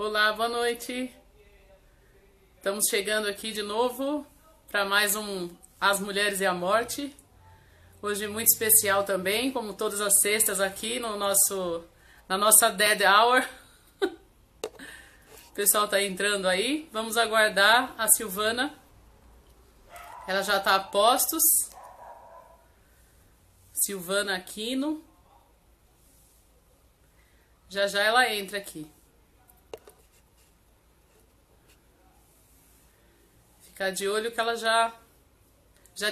Olá, boa noite. Estamos chegando aqui de novo para mais um As Mulheres e a Morte. Hoje muito especial também, como todas as sextas aqui no na nossa Dead Hour. O pessoal está entrando aí. Vamos aguardar a Silvana. Ela já está a postos. Silvana Aquino. Já já ela entra aqui. Ficar de olho que ela já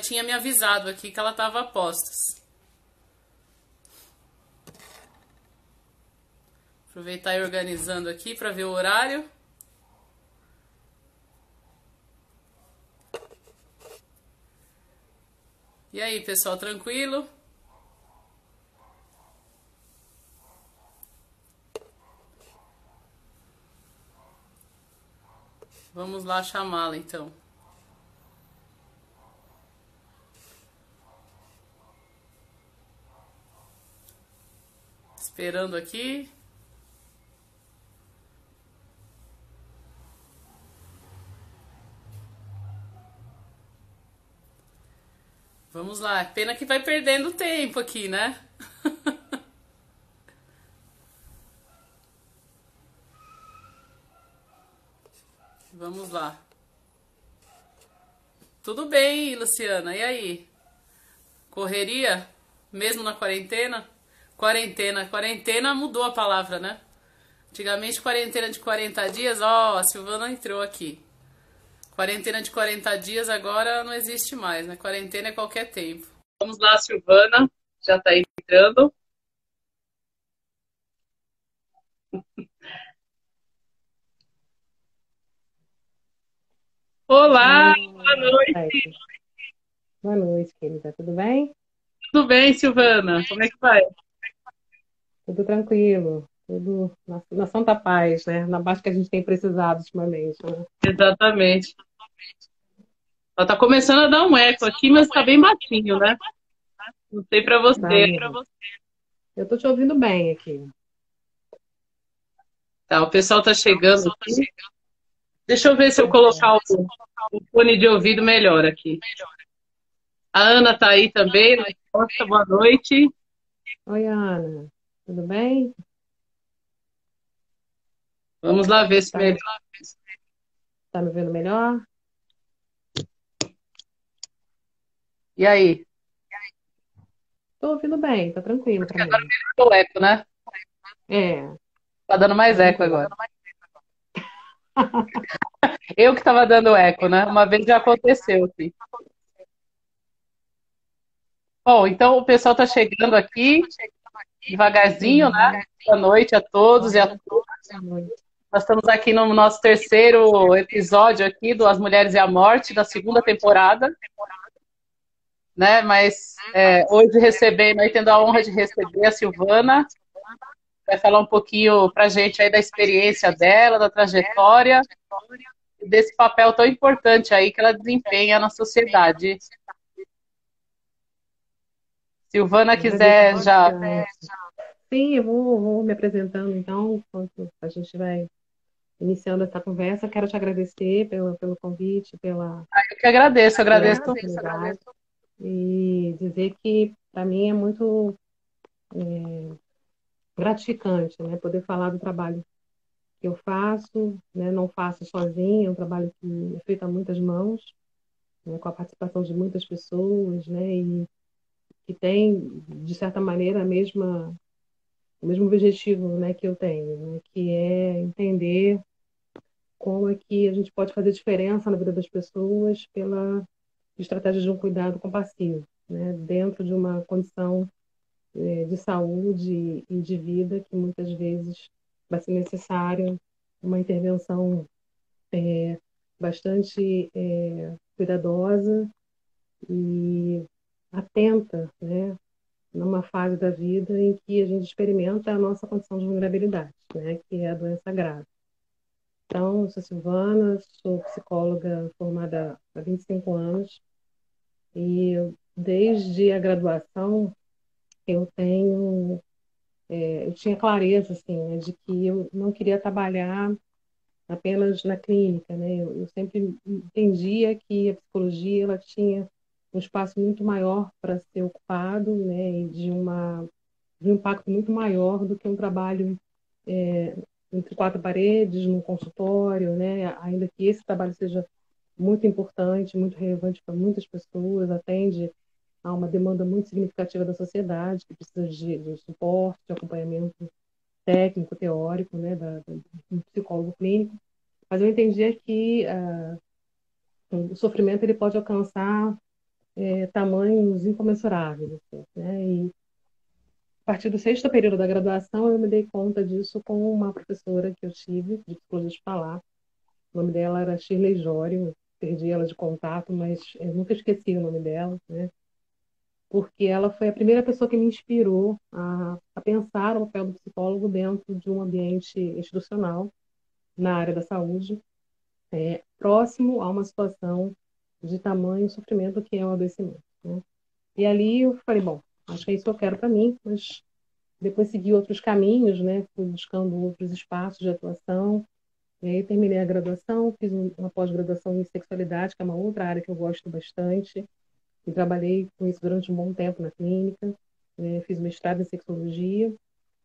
tinha me avisado aqui que ela estava a postos. Aproveitar e organizando aqui para ver o horário. E aí, pessoal, tranquilo? Vamos lá chamá-la então. Esperando aqui. Vamos lá. Pena que vai perdendo tempo aqui, né? Vamos lá. Tudo bem, Luciana? E aí? Correria? Mesmo na quarentena? Quarentena mudou a palavra, né? Antigamente, quarentena de 40 dias, ó, a Silvana entrou aqui. Quarentena de 40 dias agora não existe mais, né? Quarentena é qualquer tempo. Vamos lá, Silvana. Já tá entrando. Olá, boa Ai, noite. boa noite, querida. Tudo bem? Tudo bem, Silvana? Como é que vai? Tudo tranquilo. Tudo na santa paz, né? Na paz que a gente tem precisado ultimamente, né? Exatamente. Ela tá começando a dar um eco aqui, mas tá bem baixinho, né? Não sei pra Tá, você. eu tô te ouvindo bem aqui. Tá, o pessoal tá chegando aqui. Deixa eu ver se eu colocar o fone de ouvido melhor aqui. A Ana tá aí também. Nossa, boa noite. Oi, Ana. Tudo bem? Vamos lá ver se Tá melhor. me, tá me vendo melhor? E aí? Tô ouvindo bem, tá tranquilo pra mim. O eco, né? É, Tá dando mais vamos eco ver. agora. Eu que tava dando eco, né? Uma vez já aconteceu aqui. Bom, então o pessoal tá chegando aqui devagarzinho, né? Uhum. Boa noite a todos e a todas. Boa noite. Nós estamos aqui no nosso terceiro episódio aqui do As Mulheres e a Morte, da segunda temporada, né? Mas hoje recebendo, aí tendo a honra de receber a Silvana, vai falar um pouquinho pra gente aí da experiência dela, da trajetória, e desse papel tão importante aí que ela desempenha na sociedade. Silvana Agradeço quiser já. bastante. Sim, eu vou me apresentando então, enquanto a gente vai iniciando essa conversa. Quero te agradecer pelo convite, Eu que agradeço, pela agradeço. oportunidade e dizer que para mim é muito gratificante, né, poder falar do trabalho que eu faço, né, não faço sozinha, é um trabalho que é feito a muitas mãos, né, com a participação de muitas pessoas, né, e que tem, de certa maneira, o mesmo objetivo, né, que eu tenho, né, que é entender como é que a gente pode fazer diferença na vida das pessoas pela estratégia de um cuidado compassivo, né, dentro de uma condição de saúde e de vida que muitas vezes vai ser necessária uma intervenção bastante cuidadosa e atenta, né, numa fase da vida em que a gente experimenta a nossa condição de vulnerabilidade, né, que é a doença grave. Então, eu sou Silvana, sou psicóloga formada há 25 anos e desde a graduação eu tenho, eu tinha clareza assim, né, de que eu não queria trabalhar apenas na clínica, né? Eu sempre entendia que a psicologia ela tinha um espaço muito maior para ser ocupado, né? E de um impacto muito maior do que um trabalho entre quatro paredes, num consultório, né? Ainda que esse trabalho seja muito importante, muito relevante para muitas pessoas, atende a uma demanda muito significativa da sociedade, que precisa de suporte, de acompanhamento técnico, teórico, né, do psicólogo clínico. Mas eu entendia que o sofrimento ele pode alcançar tamanhos incomensuráveis, assim, né? E a partir do sexto período da graduação, eu me dei conta disso com uma professora que eu tive de psicologia hospitalar. O nome dela era Shirley Jório, perdi ela de contato, mas eu nunca esqueci o nome dela, né? Porque ela foi a primeira pessoa que me inspirou a pensar o papel do psicólogo dentro de um ambiente institucional na área da saúde, próximo a uma situação de tamanho sofrimento que é o adoecimento, né? E ali eu falei, bom, acho que é isso que eu quero para mim, mas depois segui outros caminhos, né? Fui buscando outros espaços de atuação. E aí terminei a graduação, fiz uma pós-graduação em sexualidade, que é uma outra área que eu gosto bastante, e trabalhei com isso durante um bom tempo na clínica, né? Fiz mestrado em sexologia,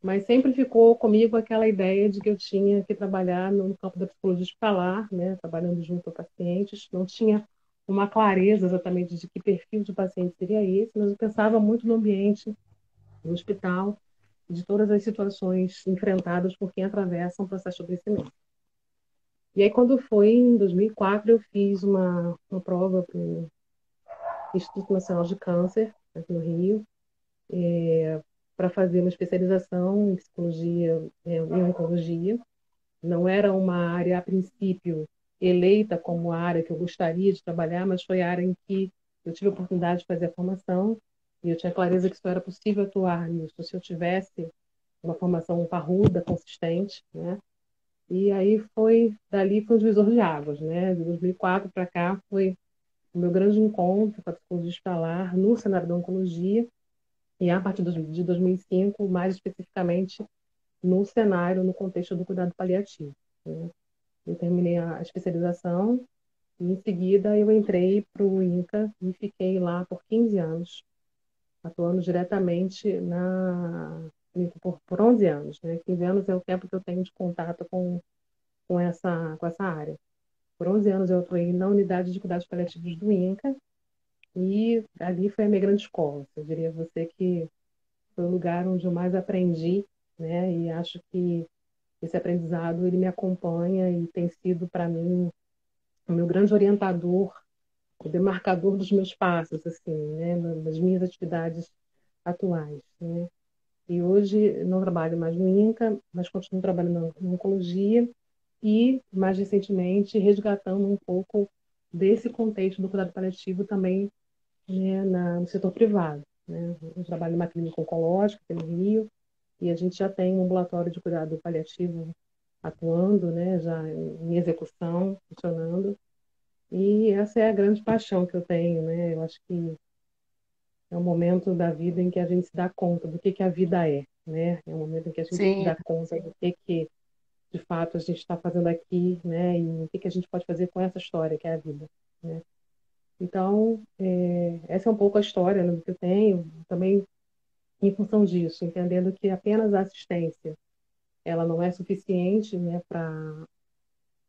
mas sempre ficou comigo aquela ideia de que eu tinha que trabalhar no campo da psicologia hospitalar, né? Trabalhando junto a pacientes. Não tinha uma clareza exatamente de que perfil de paciente seria esse, mas eu pensava muito no ambiente do hospital, de todas as situações enfrentadas por quem atravessa um processo de adoecimento. E aí, quando foi em 2004, eu fiz uma prova para o Instituto Nacional de Câncer, aqui no Rio, para fazer uma especialização em psicologia e oncologia. Não era uma área, a princípio, eleita como a área que eu gostaria de trabalhar, mas foi a área em que eu tive a oportunidade de fazer a formação e eu tinha clareza que só era possível atuar nisso se eu tivesse uma formação parruda, consistente, né? E aí dali foi um divisor de águas, né? De 2004 para cá foi o meu grande encontro com a psicologia hospitalar no cenário da oncologia e a partir de 2005, mais especificamente no cenário, no contexto do cuidado paliativo, né? Eu terminei a especialização e em seguida eu entrei para o INCA e fiquei lá por 15 anos, atuando diretamente por 11 anos, né? 15 anos é o tempo que eu tenho de contato com essa área. Por 11 anos eu atuei na unidade de cuidados paliativos do INCA e ali foi a minha grande escola. Eu diria a você que foi o lugar onde eu mais aprendi, né? E acho que esse aprendizado ele me acompanha e tem sido para mim o meu grande orientador, o demarcador dos meus passos, assim, né? Nas minhas atividades atuais, né? E hoje não trabalho mais no INCA, mas continuo trabalhando na oncologia e, mais recentemente, resgatando um pouco desse contexto do cuidado paliativo também, né, no setor privado, né? Eu trabalho numa clínica oncológica aqui no Rio e a gente já tem um ambulatório de cuidado paliativo atuando, né, já em execução, funcionando. E essa é a grande paixão que eu tenho, né? Eu acho que é um momento da vida em que a gente se dá conta do que a vida é, né? É um momento em que a gente se Sim, dá conta do que de fato a gente está fazendo aqui, né? E o que a gente pode fazer com essa história que é a vida, né? Então, essa é um pouco a história, né, que eu tenho, também em função disso, entendendo que apenas a assistência ela não é suficiente, né, para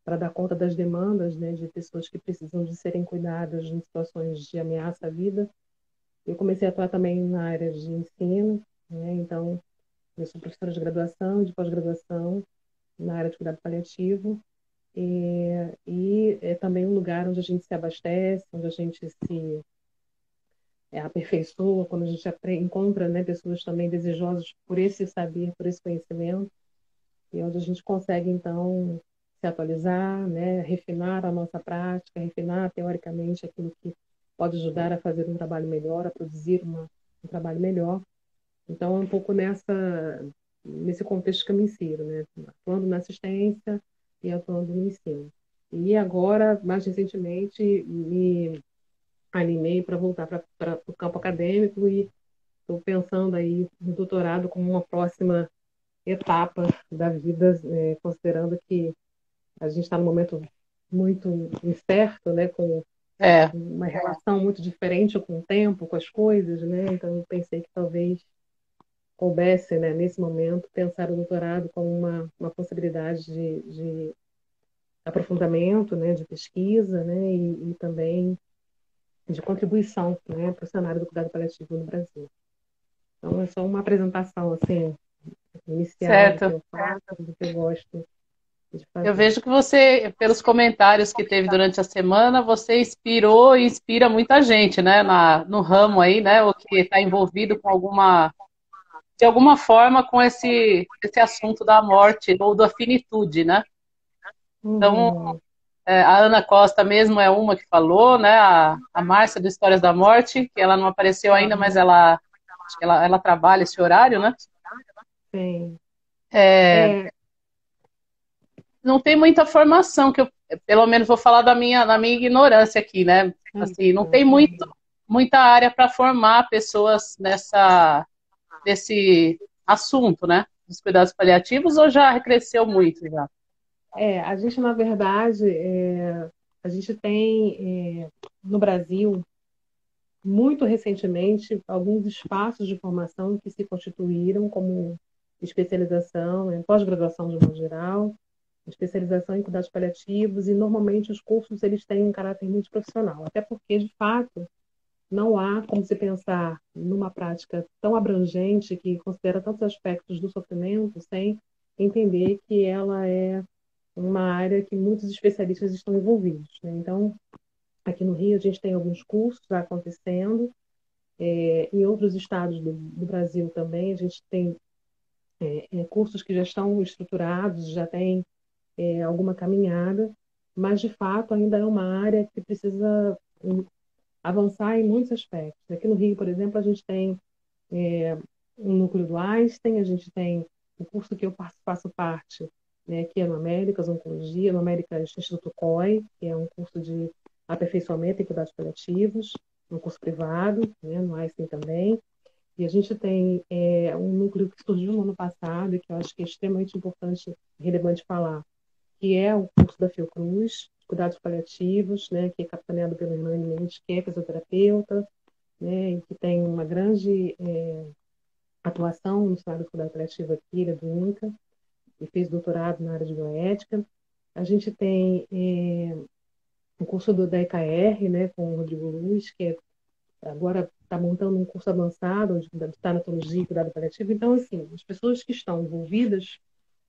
dar conta das demandas, né, de pessoas que precisam de serem cuidadas em situações de ameaça à vida. Eu comecei a atuar também na área de ensino, né, então eu sou professora de graduação e de pós-graduação na área de cuidado paliativo. E é também um lugar onde a gente se abastece, onde a gente se aperfeiçoa, quando a gente encontra, né, pessoas também desejosas por esse saber, por esse conhecimento, e onde a gente consegue, então, se atualizar, né, refinar a nossa prática, refinar teoricamente aquilo que pode ajudar a fazer um trabalho melhor, a produzir um trabalho melhor. Então, é um pouco nesse contexto que eu me insiro, né, atuando na assistência e atuando no ensino. E agora, mais recentemente, me animei para voltar para o campo acadêmico e estou pensando aí no doutorado como uma próxima etapa da vida, considerando que a gente está num momento muito incerto, né, com É, uma relação muito diferente com o tempo, com as coisas, né? Então eu pensei que talvez coubesse, né, nesse momento, pensar o doutorado como uma possibilidade de aprofundamento, né, de pesquisa, né, e também de contribuição, né, para o cenário do cuidado paliativo no Brasil. Então é só uma apresentação assim inicial do que certo. eu faço, do que eu gosto de Eu fazer. vejo que você, pelos comentários que teve durante a semana, você inspirou e inspira muita gente, né, no ramo aí, né, o que está envolvido com de alguma forma, com esse assunto da morte ou da finitude, né? Então, Uhum. a Ana Costa mesmo é uma que falou, né, a Márcia do Histórias da Morte, que ela não apareceu ainda, mas acho que ela trabalha esse horário, né? Sim. É, É, não tem muita formação, que eu, pelo menos, vou falar da minha ignorância aqui, né? Assim, não tem muita área para formar pessoas nesse assunto, né? Dos cuidados paliativos, ou já cresceu muito já? a gente, na verdade, a gente tem no Brasil, muito recentemente, alguns espaços de formação que se constituíram como especialização, pós-graduação de modo geral, especialização em cuidados paliativos, e normalmente os cursos eles têm um caráter muito profissional, até porque, de fato, não há como se pensar numa prática tão abrangente que considera tantos aspectos do sofrimento sem entender que ela é uma área que muitos especialistas estão envolvidos, né? Então, aqui no Rio, a gente tem alguns cursos já acontecendo, em outros estados do Brasil também, a gente tem cursos que já estão estruturados, já tem alguma caminhada, mas, de fato, ainda é uma área que precisa avançar em muitos aspectos. Aqui no Rio, por exemplo, a gente tem um núcleo do Einstein, a gente tem o curso que eu faço parte, né, que é no Américas Oncologia, no Américas Instituto COI, que é um curso de aperfeiçoamento em cuidados paliativos, um curso privado, né, no Einstein também. E a gente tem um núcleo que surgiu no ano passado, e que eu acho que é extremamente importante e relevante falar, que é o curso da Fiocruz, de cuidados paliativos, né, que é capitaneado pelo Hernani Mendes, que é fisioterapeuta, né, e que tem uma grande atuação no cenário do cuidado paliativo aqui, ele é do INCA, e fez doutorado na área de bioética. A gente tem o curso da EKR, né, com o Rodrigo Luz, que agora está montando um curso avançado de tanatologia e cuidado paliativo. Então, assim, as pessoas que estão envolvidas,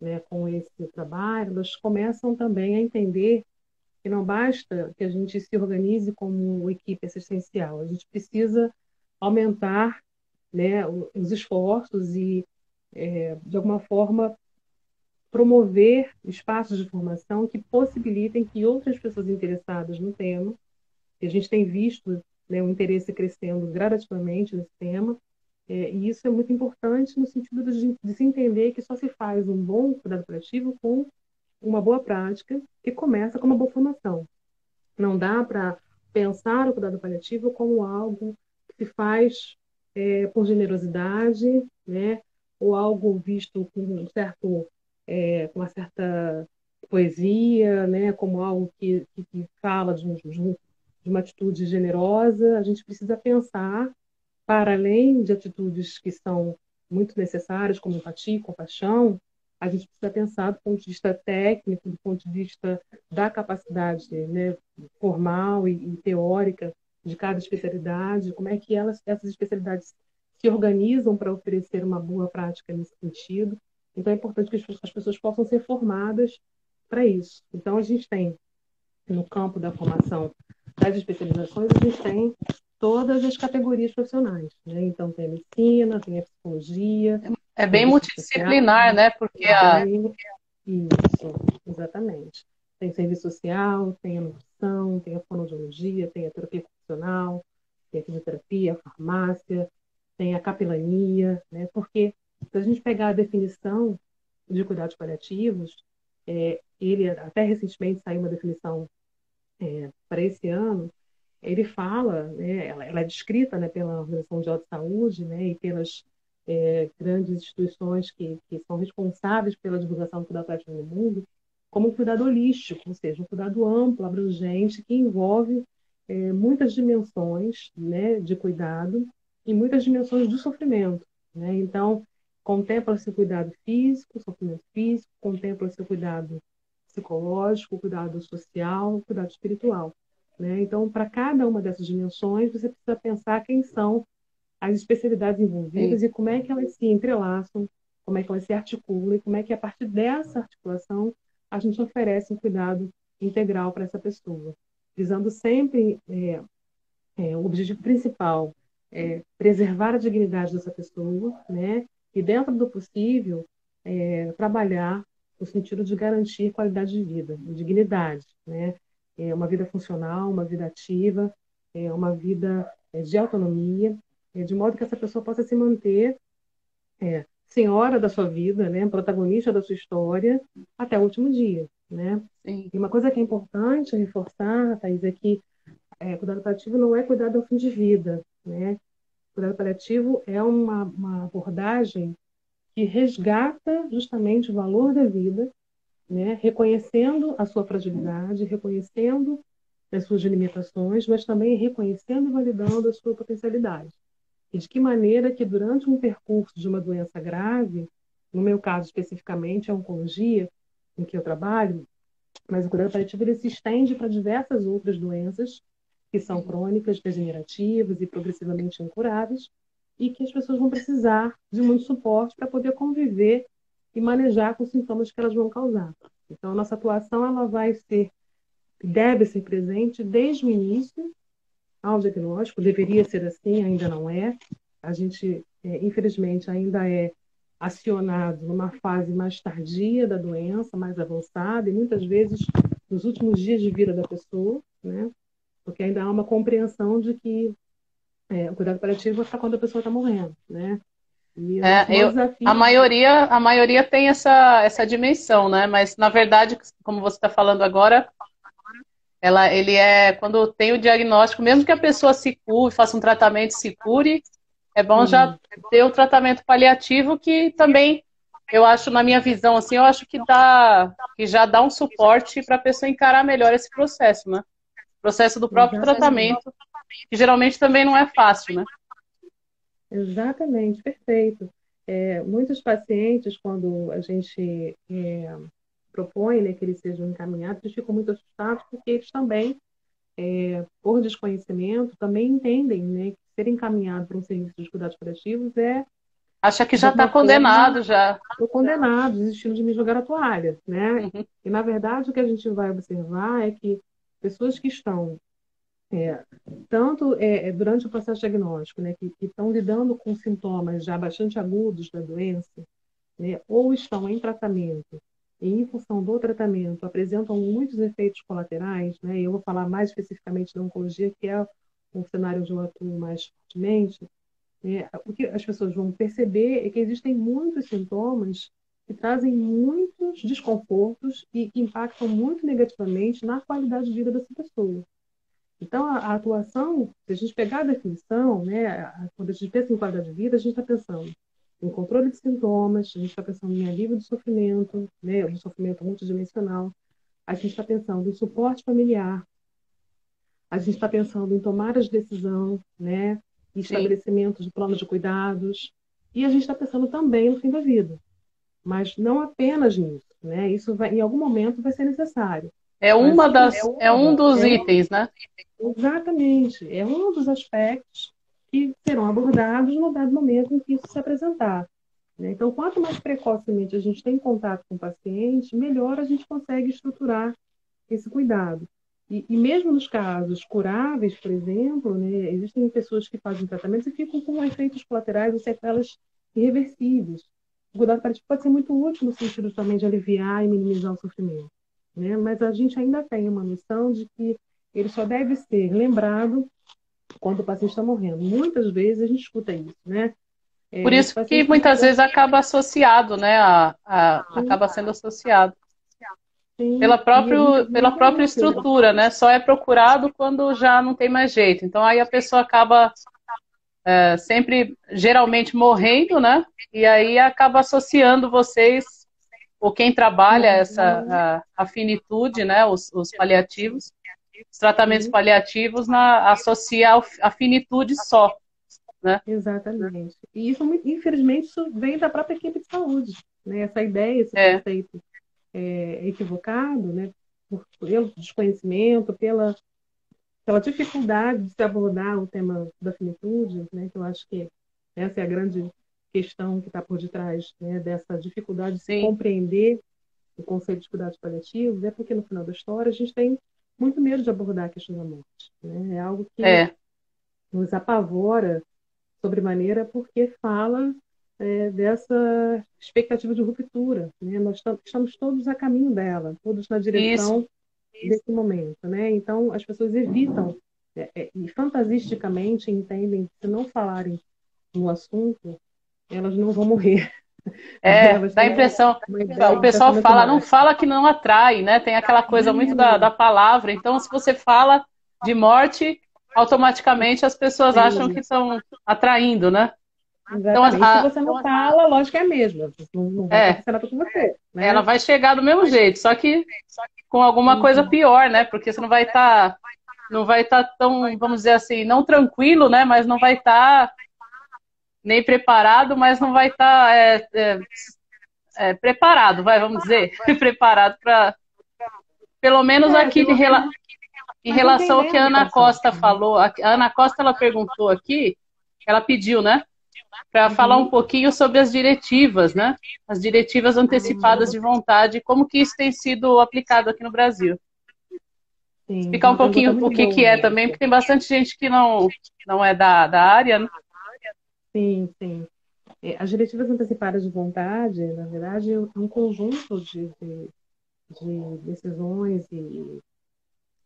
né, com esse trabalho, elas começam também a entender que não basta que a gente se organize como equipe assistencial, a gente precisa aumentar, né, os esforços e, de alguma forma, promover espaços de formação que possibilitem que outras pessoas interessadas no tema, que a gente tem visto, né, o interesse crescendo gradativamente nesse tema, e isso é muito importante no sentido de se entender que só se faz um bom cuidado paliativo com uma boa prática que começa com uma boa formação. Não dá para pensar o cuidado paliativo como algo que se faz por generosidade, né? Ou algo visto com com uma certa poesia, né? Como algo que fala de uma atitude generosa. A gente precisa pensar para além de atitudes que são muito necessárias, como empatia e compaixão, a gente precisa pensar do ponto de vista técnico, do ponto de vista da capacidade, né, formal e teórica de cada especialidade, como é que essas especialidades se organizam para oferecer uma boa prática nesse sentido. Então, é importante que as pessoas possam ser formadas para isso. Então, a gente tem, no campo da formação das especializações, a gente tem todas as categorias profissionais, né? Então, tem a medicina, tem a psicologia, É bem serviço social, multidisciplinar, né? Porque tem isso, exatamente. Tem serviço social, tem a nutrição, tem a fonoaudiologia, tem a terapia ocupacional, tem a fisioterapia, a farmácia, tem a capelania, né? Porque se a gente pegar a definição de cuidados paliativos, ele até recentemente saiu uma definição para esse ano, ele fala, né, ela é descrita, né, pela Organização Mundial de Saúde, né, e pelas grandes instituições que são responsáveis pela divulgação do cuidado paliativo no mundo, como um cuidado holístico, ou seja, um cuidado amplo, abrangente, que envolve muitas dimensões, né, de cuidado e muitas dimensões do sofrimento, né? Então, contempla-se o cuidado físico, o sofrimento físico, contempla-se o cuidado psicológico, o cuidado social, o cuidado espiritual, né? Então, para cada uma dessas dimensões, você precisa pensar quem são as especialidades sim. envolvidas e como é que elas se entrelaçam, como é que elas se articulam e como é que, a partir dessa articulação, a gente oferece um cuidado integral para essa pessoa, visando sempre o objetivo principal é preservar a dignidade dessa pessoa, né? E, dentro do possível, trabalhar no sentido de garantir qualidade de vida, dignidade, né? Uma vida funcional, uma vida ativa, uma vida de autonomia, de modo que essa pessoa possa se manter senhora da sua vida, né? Protagonista da sua história até o último dia, né? Sim. E uma coisa que é importante reforçar, Thaís, é que cuidado paliativo não é cuidado ao fim de vida, né? Cuidado paliativo é uma abordagem que resgata justamente o valor da vida, né? Reconhecendo a sua fragilidade, reconhecendo as suas limitações, mas também reconhecendo e validando a sua potencialidade. E de que maneira que, durante um percurso de uma doença grave, no meu caso especificamente, a oncologia, em que eu trabalho, mas o cuidado paliativo ele se estende para diversas outras doenças que são crônicas, degenerativas e progressivamente incuráveis, e que as pessoas vão precisar de muito suporte para poder conviver e manejar com os sintomas que elas vão causar. Então, a nossa atuação ela vai ser, deve ser presente desde o início ao diagnóstico, deveria ser assim, ainda não é. A gente, infelizmente, ainda é acionado numa fase mais tardia da doença, mais avançada, e muitas vezes nos últimos dias de vida da pessoa, né? Porque ainda há uma compreensão de que o cuidado paliativo é só quando a pessoa está morrendo, né? E o nosso maior A desafio... maioria tem essa dimensão, né? Mas, na verdade, como você está falando agora, ele é, quando tem o diagnóstico, mesmo que a pessoa se cure, faça um tratamento e se cure, é bom já ter o tratamento paliativo, que também, eu acho, na minha visão, assim, eu acho que já dá um suporte para a pessoa encarar melhor esse processo, né? O processo do próprio Exatamente. tratamento, que geralmente também não é fácil, né? Exatamente, perfeito. Muitos pacientes, quando a gente propõe, né, que eles sejam encaminhados, eles ficam muito assustados porque eles também, por desconhecimento, também entendem, né, que ser encaminhado para um serviço de cuidados paliativos é, Acha que de já está alguma forma, condenado já. tô condenado, desistindo de me jogar a toalha, né? Uhum. E, na verdade, o que a gente vai observar é que pessoas que estão tanto durante o processo diagnóstico, né, que estão lidando com sintomas já bastante agudos da doença, né, ou estão em tratamento, e em função do tratamento apresentam muitos efeitos colaterais, né, eu vou falar mais especificamente da oncologia, que é um cenário onde eu atuo mais fortemente, o que as pessoas vão perceber é que existem muitos sintomas que trazem muitos desconfortos e que impactam muito negativamente na qualidade de vida dessa pessoa. Então, a atuação, se a gente pegar a definição, né, quando a gente pensa em qualidade de vida, a gente está pensando em controle de sintomas, a gente está pensando em alívio do sofrimento, né, do sofrimento multidimensional, a gente está pensando em suporte familiar, a gente está pensando em tomadas de decisão, né, em Sim. estabelecimento de planos de cuidados, e a gente está pensando também no fim da vida, mas não apenas nisso, né, isso vai, em algum momento vai ser necessário. Mas É um dos itens, né? exatamente. É um dos aspectos que serão abordados no dado momento em que isso se apresentar, né? Então, quanto mais precocemente a gente tem contato com o paciente, melhor a gente consegue estruturar esse cuidado. E mesmo nos casos curáveis, por exemplo, né, existem pessoas que fazem tratamentos e ficam com efeitos colaterais ou sequelas irreversíveis. O cuidado paliativo pode ser muito útil no sentido também de aliviar e minimizar o sofrimento, né? Mas a gente ainda tem uma noção de que ele só deve ser lembrado quando o paciente está morrendo. Muitas vezes a gente escuta isso, né? Por Esse isso que paciente está muitas vezes chegando. acaba associado, né? Sim, Acaba sendo associado. sim, e muitas Pela vezes é própria isso, né? estrutura, né? Só é procurado quando já não tem mais jeito. Então aí a pessoa acaba sempre, geralmente, morrendo, né? E aí acaba associando vocês, ou quem trabalha a finitude, né, os paliativos, os tratamentos Sim, paliativos associa a finitude só, né? exatamente. E isso, infelizmente, isso vem da própria equipe de saúde, né? Essa ideia, esse É, conceito equivocado, né? Pelo desconhecimento, pela dificuldade de se abordar o tema da finitude, né? Que eu acho que essa é a grande questão que está por detrás, né? Dessa dificuldade de se sim, compreender o conceito de cuidados paliativos, é porque no final da história a gente tem muito medo de abordar a questão da morte, né? É algo que é, nos apavora sobremaneira porque fala dessa expectativa de ruptura, né? Nós estamos todos a caminho dela, todos na isso. direção desse momento, né? Então as pessoas evitam e fantasisticamente entendem que se não falarem no assunto, elas não vão morrer. Elas Dá a têm impressão, uma o ideia de pessoal pensamento fala, não mágico. fala que não atrai, né? Tem aquela coisa muito da palavra. Então, se você fala de morte, automaticamente as pessoas acham que Sim, estão atraindo, né? Então, exatamente. Se você não fala, lógico que é a mesma. Não vai é, acontecer nada com você, ela né? vai chegar do mesmo jeito, só que com alguma coisa Uhum. pior, né? Porque você não vai estar tão, vamos dizer assim, não tranquilo, né? Mas não vai estar nem preparado, mas não vai estar preparado, vamos dizer, preparado para, pelo menos aqui Pelo menos em mas relação ao que entendendo a a Ana situação. Costa falou. A Ana Costa ela perguntou aqui, ela pediu, né? Para falar um Uhum. pouquinho sobre as diretivas, né? As diretivas antecipadas de vontade, como que isso tem sido aplicado aqui no Brasil. Sim, Explicar um uma pergunta pouquinho o muito que, que boa é também, essa. porque tem bastante gente que não é da área, né? Sim, sim. As diretivas antecipadas de vontade, na verdade, é um conjunto de decisões e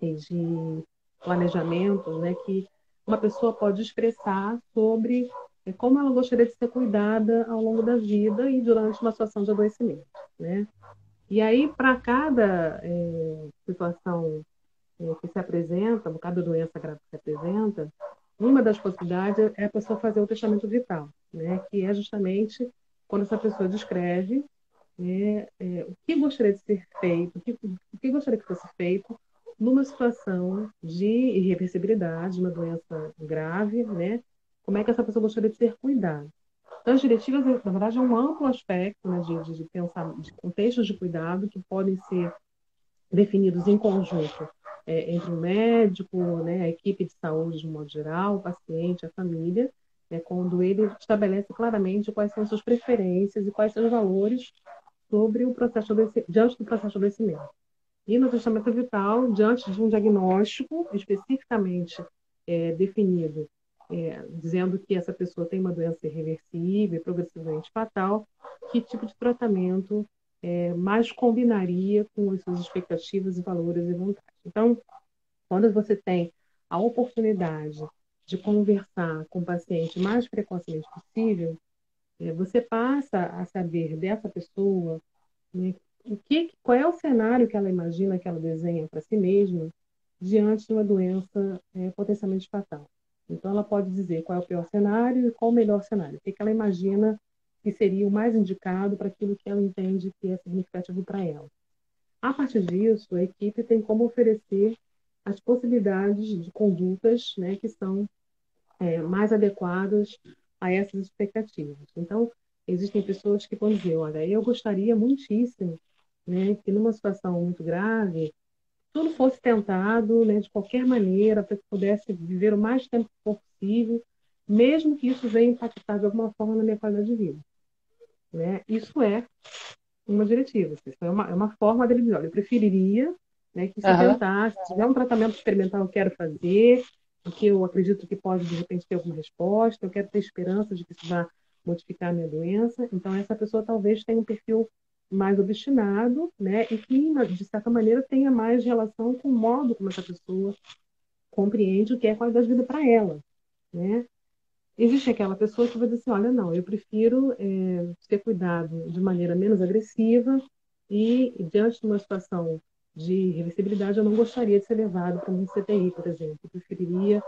de planejamentos, né, que uma pessoa pode expressar sobre como ela gostaria de ser cuidada ao longo da vida e durante uma situação de adoecimento, né? E aí, para cada situação que se apresenta, cada doença grave que se apresenta, uma das possibilidades é a pessoa fazer o testamento vital, né? Que é justamente quando essa pessoa descreve o que gostaria de ser feito, o que gostaria que fosse feito numa situação de irreversibilidade, uma doença grave, né? Como é que essa pessoa gostaria de ser cuidada? Então, as diretivas, na verdade, é um amplo aspecto, né, de pensar de contextos de cuidado que podem ser definidos em conjunto entre o médico, né, a equipe de saúde de um modo geral, o paciente, a família, quando ele estabelece claramente quais são as suas preferências e quais são os valores sobre o processo diante do processo de adoecimento. E no testamento vital, diante de um diagnóstico especificamente definido, dizendo que essa pessoa tem uma doença irreversível, progressivamente fatal, que tipo de tratamento mais combinaria com as suas expectativas e valores e vontades. Então, quando você tem a oportunidade de conversar com o paciente mais precocemente possível, você passa a saber dessa pessoa, né, qual é o cenário que ela imagina, que ela desenha para si mesma, diante de uma doença potencialmente fatal. Então, ela pode dizer qual é o pior cenário e qual o melhor cenário. O que ela imagina que seria o mais indicado para aquilo que ela entende que é significativo para ela. A partir disso, a equipe tem como oferecer as possibilidades de condutas, né, que são mais adequadas a essas expectativas. Então, existem pessoas que vão dizer, olha, eu gostaria muitíssimo, né, que numa situação muito grave, tudo fosse tentado, né, de qualquer maneira, para que pudesse viver o mais tempo possível, mesmo que isso venha impactar de alguma forma na minha qualidade de vida. Né? Isso é uma diretiva, isso é uma forma dele dizer, olha, eu preferiria, né, que se Aham. tentasse, se tiver um tratamento experimental eu quero fazer, porque eu acredito que pode, de repente, ter alguma resposta, eu quero ter esperança de que isso vai modificar a minha doença. Então, essa pessoa talvez tenha um perfil mais obstinado, né, e que, de certa maneira, tenha mais relação com o modo como essa pessoa compreende o que é qualidade de vida para ela, né? Existe aquela pessoa que vai dizer assim, olha, não, eu prefiro ser cuidado de maneira menos agressiva e, diante de uma situação de irreversibilidade, eu não gostaria de ser levado para um CTI, por exemplo. Eu preferiria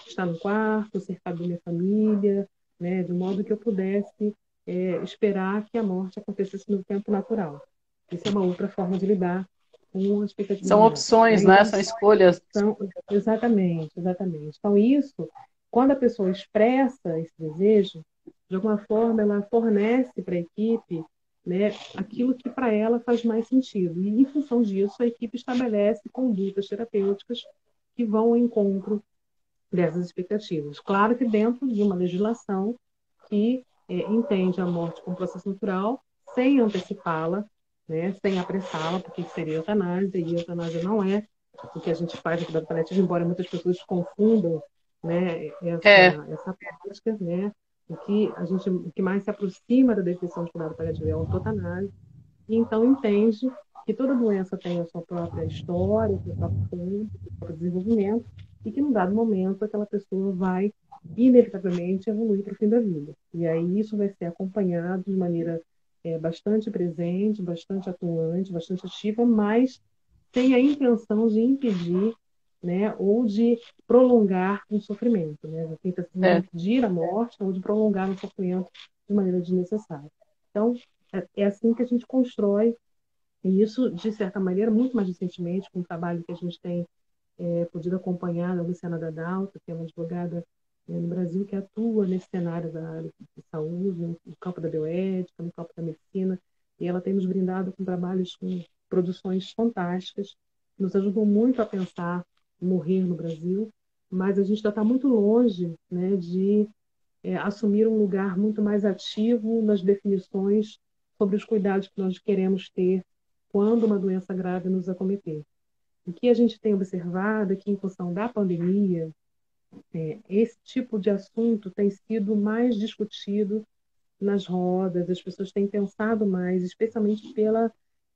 estar no quarto, cercado da minha família, né, de modo que eu pudesse esperar que a morte acontecesse no tempo natural. Isso é uma outra forma de lidar com a expectativa São de morte, né? opções, né? Então, São escolhas. são, exatamente, exatamente. Então, isso, quando a pessoa expressa esse desejo, de alguma forma ela fornece para a equipe, né, aquilo que para ela faz mais sentido. E, em função disso, a equipe estabelece condutas terapêuticas que vão ao encontro dessas expectativas. Claro que dentro de uma legislação que entende a morte como processo natural, sem antecipá-la, né, sem apressá-la, porque seria eutanásia, e eutanásia não é o que a gente faz no cuidado paliativo, embora muitas pessoas confundam, né, É, essa prática, né, o que mais se aproxima da definição de cuidado paliativo é a autotanálise, e então entende que toda doença tem a sua própria história, o seu próprio tempo, o seu próprio desenvolvimento, e que, num dado momento, aquela pessoa vai, inevitavelmente, evoluir para o fim da vida. E aí isso vai ser acompanhado de maneira bastante presente, bastante atuante, bastante ativa, mas sem a intenção de impedir, né, ou de prolongar um sofrimento, né? Tenta não é. impedir a morte ou de prolongar o sofrimento de maneira desnecessária. Então, é assim que a gente constrói, e isso, de certa maneira, muito mais recentemente, com o trabalho que a gente tem podido acompanhar da Luciana Dadalto, que é uma advogada no Brasil que atua nesse cenário da área de saúde, no campo da bioética, no campo da medicina, e ela tem nos brindado com trabalhos, com produções fantásticas, que nos ajudam muito a pensar morrer no Brasil, mas a gente ainda está muito longe, né, de assumir um lugar muito mais ativo nas definições sobre os cuidados que nós queremos ter quando uma doença grave nos acometer. O que a gente tem observado é que, em função da pandemia, esse tipo de assunto tem sido mais discutido nas rodas, as pessoas têm pensado mais, especialmente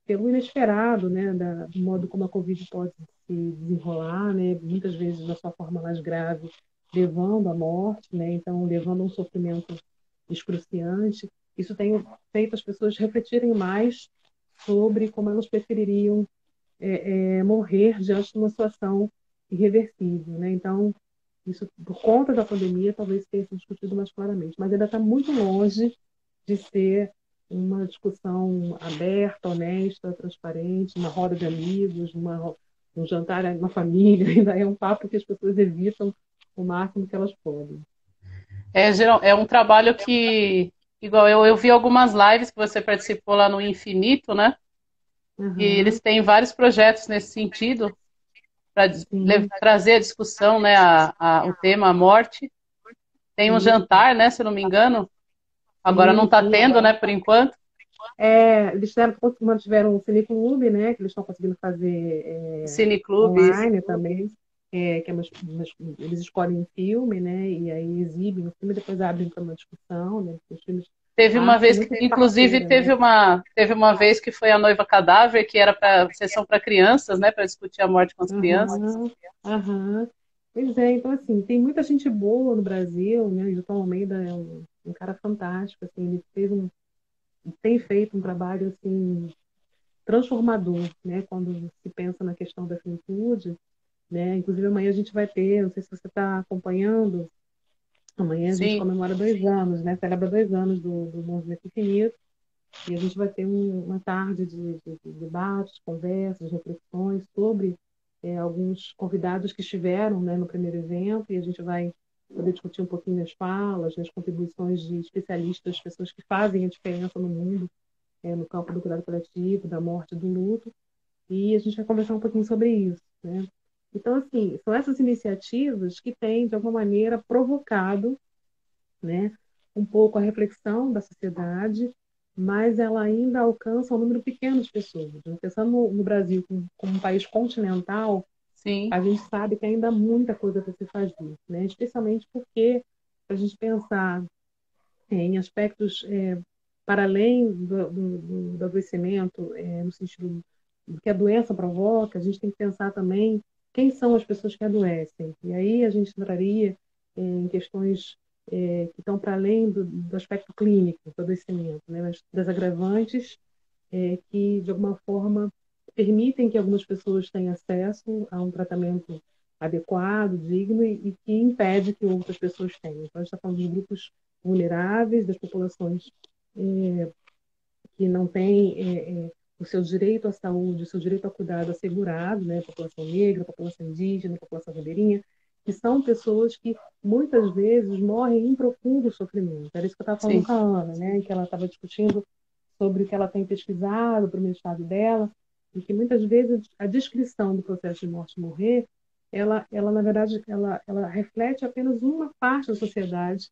pelo inesperado, né, do modo como a Covid pode se desenrolar, né, muitas vezes na sua forma mais grave, levando à morte, né, então levando a um sofrimento excruciante. Isso tem feito as pessoas refletirem mais sobre como elas prefeririam morrer diante de uma situação irreversível, né? Então, isso, por conta da pandemia, talvez tenha sido discutido mais claramente, mas ainda está muito longe de ser uma discussão aberta, honesta, transparente, uma roda de amigos, um jantar na família, ainda é um papo que as pessoas evitam o máximo que elas podem. É um trabalho que, igual eu vi algumas lives que você participou lá no Infinito, né? E eles Uhum, têm vários projetos nesse sentido, para sim, trazer a discussão, né, o tema, a morte. Tem um isso. jantar, né, se eu não me engano. Agora não Sim, está sim, tendo, agora né, por enquanto. eles mantiveram um cineclube, né, que eles estão conseguindo fazer Cineclube, isso. online também, que é eles escolhem um filme, né, e aí exibem o filme, depois abrem para uma discussão, né, os filmes, Teve a uma arte tem vez que, muito inclusive, parceira, né. teve uma vez que foi a Noiva Cadáver, que era para sessão para crianças, né, para discutir a morte com as crianças. Aham, aham. Pois é, então assim, tem muita gente boa no Brasil, né, e o Tom Almeida é um cara fantástico, assim, ele tem feito um trabalho, assim, transformador, né, quando se pensa na questão da finitude, né? Inclusive amanhã a gente vai ter, não sei se você está acompanhando, amanhã a gente Sim, comemora 2 anos, né? Celebra 2 anos do Movimento Infinito, e a gente vai ter uma tarde de debates, conversas, reflexões sobre alguns convidados que estiveram, né, no primeiro evento, e a gente vai poder discutir um pouquinho as falas, as contribuições de especialistas, pessoas que fazem a diferença no mundo, no campo do cuidado coletivo, da morte, do luto, e a gente vai conversar um pouquinho sobre isso, né? Então, assim, são essas iniciativas que têm, de alguma maneira, provocado, né, um pouco a reflexão da sociedade, mas ela ainda alcança um número pequeno de pessoas. Pensando no Brasil como um país continental, sim. a gente sabe que ainda há muita coisa para se fazer, né? Especialmente porque, para a gente pensar em aspectos para além do adoecimento, no sentido do que a doença provoca, a gente tem que pensar também quem são as pessoas que adoecem. E aí a gente entraria em questões que estão para além do aspecto clínico do adoecimento, né? Mas das agravantes que, de alguma forma, permitem que algumas pessoas tenham acesso a um tratamento adequado, digno e que impede que outras pessoas tenham. Então, a gente está falando dos grupos vulneráveis, das populações que não tem o seu direito à saúde, o seu direito ao cuidado assegurado, né? População negra, população indígena, população ribeirinha, que são pessoas que muitas vezes morrem em profundo sofrimento. Era isso que eu estava falando sim, com a Ana, né? Que ela estava discutindo sobre o que ela tem pesquisado para o mestrado dela, e que muitas vezes a descrição do processo de morte e morrer, ela na verdade, ela reflete apenas uma parte da sociedade,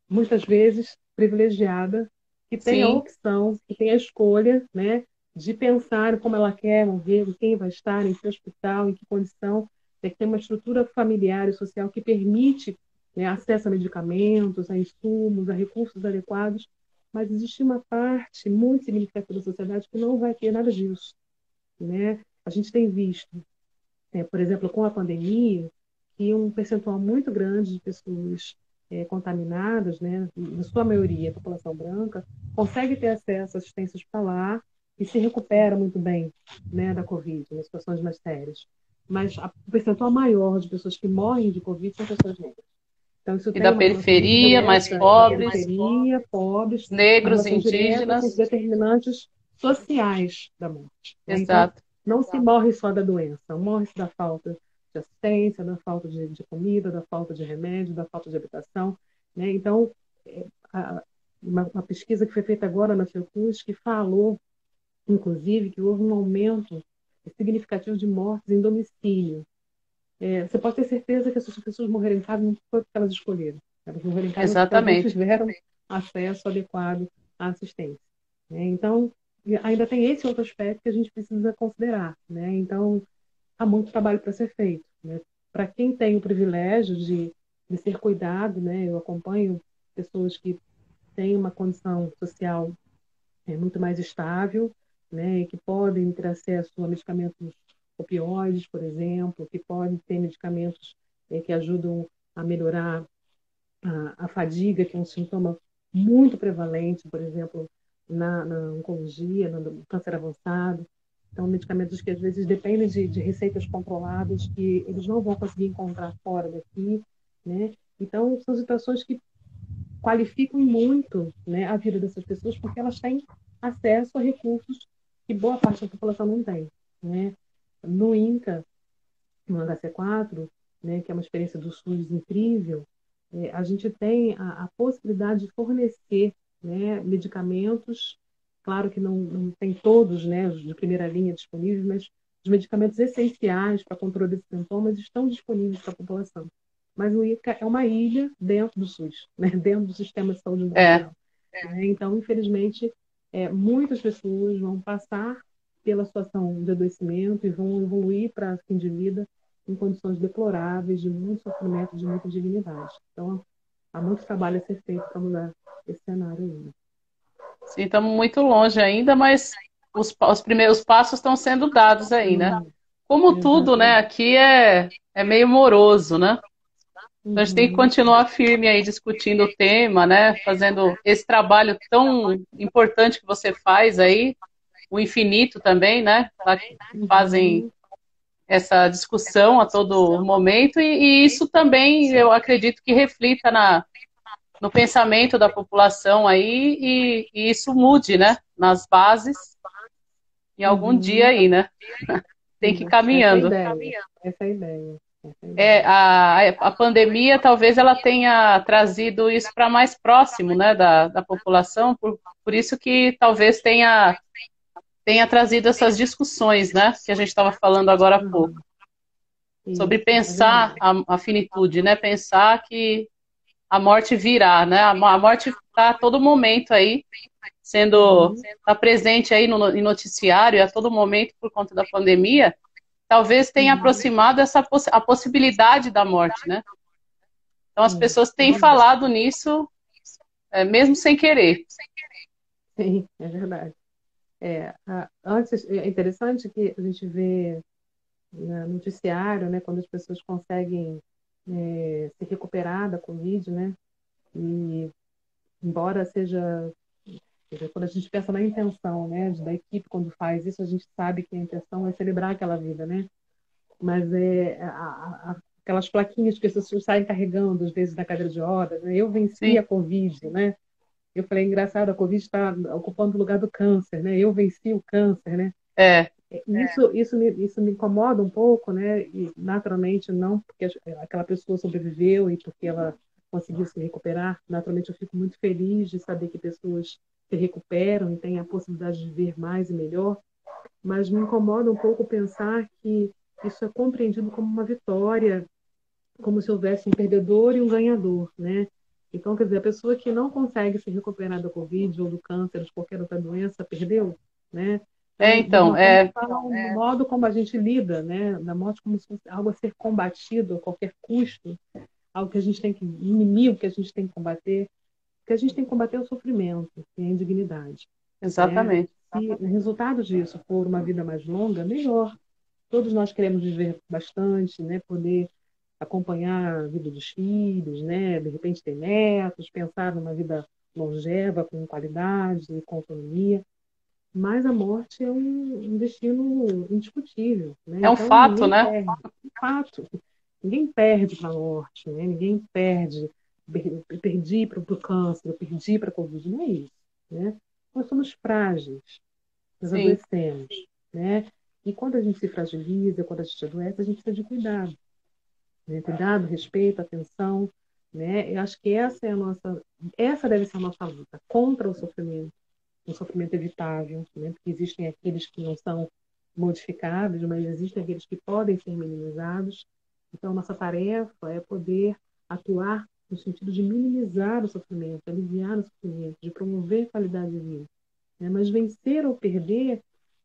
muitas vezes privilegiada, que tem a sim. opção, que tem a escolha, né, de pensar como ela quer morrer, quem vai estar, em que hospital, em que condição, que tem uma estrutura familiar e social que permite, né, acesso a medicamentos, a insumos, a recursos adequados, mas existe uma parte muito significativa da sociedade que não vai ter nada disso, né? A gente tem visto, por exemplo, com a pandemia, que um percentual muito grande de pessoas contaminadas, né, na sua maioria, a população branca, consegue ter acesso à assistência hospitalar e se recupera muito bem, né, da Covid, nas situações mais sérias. Mas o percentual maior de pessoas que morrem de Covid são pessoas negras. Então, isso E tem da uma relação muito periferia, mais direta da pobres, periferia, pobres, uma negros, relação direta com os indígenas. determinantes sociais da morte, né? Então, Exato. não se morre só da doença, morre-se da falta de assistência, da falta de comida, da falta de remédio, da falta de habitação, né? Então, é, uma pesquisa que foi feita agora na Fiocruz que falou, inclusive, que houve um aumento significativo de mortes em domicílio. Você pode ter certeza que essas pessoas morreram em casa não foi porque elas escolheram. Elas morreram em casa porque elas não Exatamente. tiveram acesso adequado à assistência, né? Então, ainda tem esse outro aspecto que a gente precisa considerar, né? Então, há muito trabalho para ser feito, né? Para quem tem o privilégio de ser cuidado, né? Eu acompanho pessoas que têm uma condição social muito mais estável, né, e que podem ter acesso a medicamentos opioides, por exemplo, que podem ter medicamentos que ajudam a melhorar a fadiga, que é um sintoma muito prevalente, por exemplo, na oncologia, no câncer avançado. Então, medicamentos que às vezes dependem de receitas controladas que eles não vão conseguir encontrar fora daqui, né? Então, são situações que qualificam muito, né, a vida dessas pessoas porque elas têm acesso a recursos que boa parte da população não tem, né? No INCA, no HC4, né, que é uma experiência do SUS incrível, a gente tem a possibilidade de fornecer, né, medicamentos, claro que não tem todos, né, os de primeira linha disponíveis, mas os medicamentos essenciais para controle desses sintomas estão disponíveis para a população. Mas o INCA é uma ilha dentro do SUS, né, dentro do sistema de saúde É. mundial. Né? Então, infelizmente, muitas pessoas vão passar pela situação de adoecimento e vão evoluir para fim de vida em condições deploráveis, de muito sofrimento, de muita indignidade. Então, há muito trabalho a ser feito para mudar esse cenário ainda. Sim, estamos muito longe ainda, mas os primeiros passos estão sendo dados aí, né? Como tudo, né? Exatamente. Aqui é meio moroso, né? Então a gente tem que Uhum. continuar firme aí discutindo o tema, né? Fazendo esse trabalho tão importante que você faz aí, o infinito também, né? Lá que fazem Uhum. essa discussão a todo momento, e isso também eu acredito que reflita no pensamento da população aí, e isso mude, né? Nas bases, em algum dia Uhum. aí, né? Tem que ir Essa é a caminhando. ideia. Essa é a ideia. Essa é a É, ideia. a pandemia talvez ela tenha trazido isso para mais próximo, né, da população, por isso que talvez tenha trazido essas discussões, né, que a gente estava falando agora há pouco, Uhum. sobre Isso, é pensar verdade. a finitude, né, pensar que a morte virá, né, a morte está a todo momento aí, Uhum. está presente aí no, em noticiário a todo momento por conta da pandemia, talvez tenha Uhum. aproximado a possibilidade da morte, né? Então as Sim, pessoas é têm verdade. falado nisso, mesmo sem querer. Sim, é verdade. Antes, é interessante que a gente vê no noticiário, né, quando as pessoas conseguem se recuperar da Covid, né, e embora seja, quer dizer, quando a gente pensa na intenção, né, da equipe quando faz isso, a gente sabe que a intenção é celebrar aquela vida, né, mas aquelas plaquinhas que as pessoas saem carregando, às vezes, na cadeira de rodas, né, eu venci a Sim, Covid, né, Eu falei, engraçado, a Covid está ocupando o lugar do câncer, né? Eu venci o câncer, né? É, Isso me incomoda um pouco, né? E naturalmente não porque aquela pessoa sobreviveu e porque ela conseguiu se recuperar. Naturalmente eu fico muito feliz de saber que pessoas se recuperam e têm a possibilidade de viver mais e melhor, mas me incomoda um pouco pensar que isso é compreendido como uma vitória, como se houvesse um perdedor e um ganhador, né? Então, quer dizer, a pessoa que não consegue se recuperar da Covid ou do câncer ou de qualquer outra doença perdeu, né? Então, de então, uma forma geral, o modo como a gente lida, né, da morte como se fosse algo a ser combatido a qualquer custo, algo que a gente tem que, inimigo que a gente tem que combater, que a gente tem que combater é o sofrimento e a indignidade, né? exatamente. Se o resultado disso for uma vida mais longa, melhor. Todos nós queremos viver bastante, né? Poder acompanhar a vida dos filhos, né? De repente ter netos, pensar numa vida longeva, com qualidade e com autonomia. Mas a morte é um destino indiscutível, né? É um Então fato, ninguém né? perde, de fato, ninguém perde para a morte, né? Ninguém perde, perdi para o câncer, eu perdi para a Covid, não é isso, né? Nós somos frágeis, nós Sim, adoecemos, né? E quando a gente se fragiliza, quando a gente adoece, a gente precisa de cuidado, né? Cuidado, respeito, atenção, né? Eu acho que essa deve ser a nossa luta contra o sofrimento, um sofrimento evitável, né? Porque existem aqueles que não são modificáveis, mas existem aqueles que podem ser minimizados. Então, nossa tarefa é poder atuar no sentido de minimizar o sofrimento, aliviar o sofrimento, de promover qualidade de vida, né? Mas vencer ou perder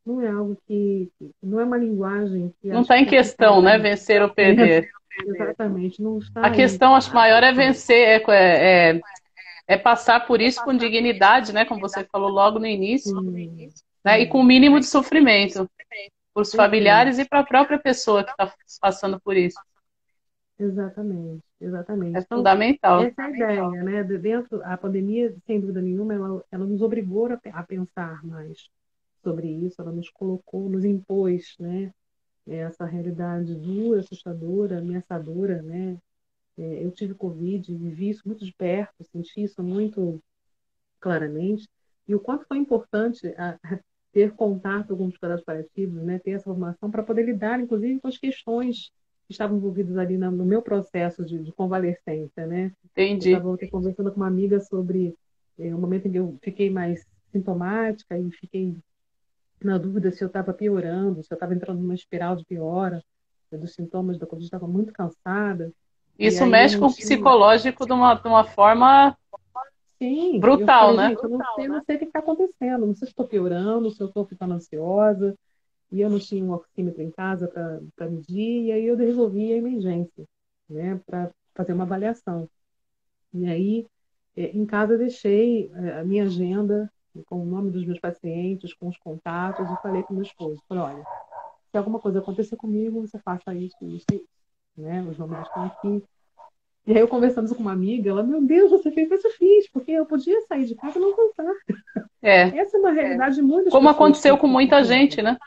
não é algo não é uma linguagem que não acho está que em tem que ser questão, falada. né? Vencer ou perder. Exatamente, não A está aí. questão, acho, maior é vencer, é passar por isso com dignidade, né? Como você falou logo no início, Sim, né? E com o sim, mínimo de sofrimento para os perfeito. familiares e para a própria pessoa que está passando por isso. Exatamente, É exatamente. Então, fundamental. essa é a ideia, né? Dentro, a pandemia, sem dúvida nenhuma, ela nos obrigou a pensar mais sobre isso, ela nos colocou, nos impôs, né? Essa realidade dura, assustadora, ameaçadora, né? Eu tive Covid, vivi isso muito de perto, senti isso muito claramente, e o quanto foi importante ter contato com os cuidados paliativos, né, ter essa formação para poder lidar, inclusive, com as questões que estavam envolvidas ali no meu processo de convalescência, né? Eu Entendi. estava ontem conversando com uma amiga sobre o momento em que eu fiquei mais sintomática e fiquei na dúvida se eu estava piorando, se eu estava entrando numa espiral de piora, dos sintomas da Covid, estava muito cansada, e Isso aí eu mexe não com o tinha. psicológico de uma forma Sim, eu brutal, falei, né? gente, eu não sei o que está acontecendo, não sei se estou piorando, se eu estou ficando ansiosa, e eu não tinha um oxímetro em casa para medir, e aí eu resolvi ir à emergência, né, para fazer uma avaliação. E aí, em casa, eu deixei a minha agenda com o nome dos meus pacientes, com os contatos, e falei para o meu esposo, falei, olha, se alguma coisa acontecer comigo, você faça isso, isso e isso, né, os nomes estão aqui. E aí eu conversando com uma amiga, ela, meu Deus, você fez isso, eu fiz, porque eu podia sair de casa e não voltar. É. Essa é uma realidade de muitas Como pessoas aconteceu com que muita têm. gente, né?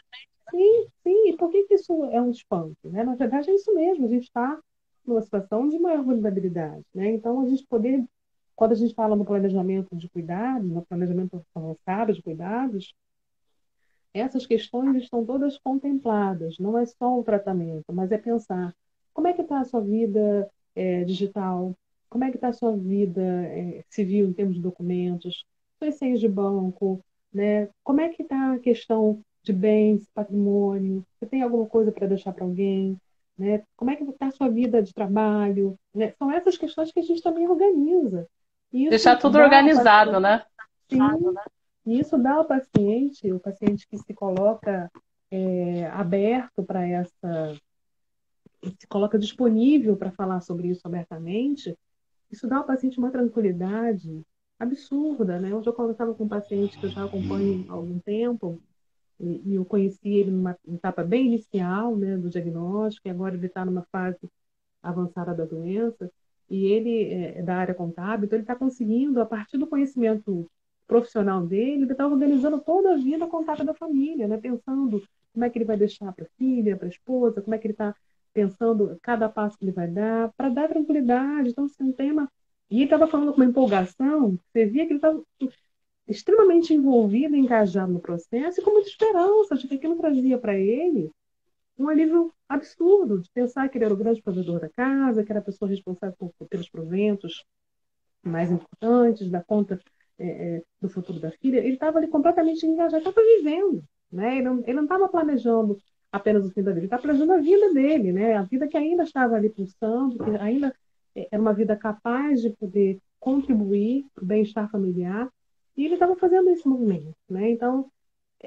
Sim, sim. E por que que isso é um espanto? Né? Na verdade, é isso mesmo. A gente está numa situação de maior vulnerabilidade. Né? Então, a gente poder, quando a gente fala no planejamento de cuidados, no planejamento avançado de cuidados, essas questões estão todas contempladas. Não é só o tratamento, mas é pensar como é que está a sua vida digital, como é que está a sua vida civil em termos de documentos, suas senhas de banco, né? Como é que está a questão de bens, patrimônio, você tem alguma coisa para deixar para alguém, né? Como é que está a sua vida de trabalho, né? São essas questões que a gente também organiza. E Deixar isso tudo dá ao organizado, paciente, né? sim, e isso dá ao paciente, o paciente que se coloca aberto para se coloca disponível para falar sobre isso abertamente, isso dá ao paciente uma tranquilidade absurda, né? Hoje eu conversava com um paciente que eu já acompanho há algum tempo, e eu conheci ele numa etapa bem inicial, né, do diagnóstico, e agora ele está numa fase avançada da doença, e ele é da área contábil, então ele está conseguindo, a partir do conhecimento profissional dele, ele está organizando toda a vida contábil da família, né? Pensando como é que ele vai deixar para a filha, para a esposa, como é que ele está pensando cada passo que ele vai dar, para dar tranquilidade. Então, assim, um tema E ele estava falando com uma empolgação, você via que ele estava extremamente envolvido, engajado no processo e com muita esperança de que aquilo trazia para ele um alívio absurdo, de pensar que ele era o grande provedor da casa, que era a pessoa responsável pelos proventos mais importantes, da conta do futuro da filha. Ele estava ali completamente engajado, estava vivendo. Né? Ele não estava planejando apenas o fim da vida, ele estava planejando a vida dele, né? A vida que ainda estava ali pulsando, que ainda era uma vida capaz de poder contribuir para o bem-estar familiar, e ele estava fazendo esse movimento. Né? Então,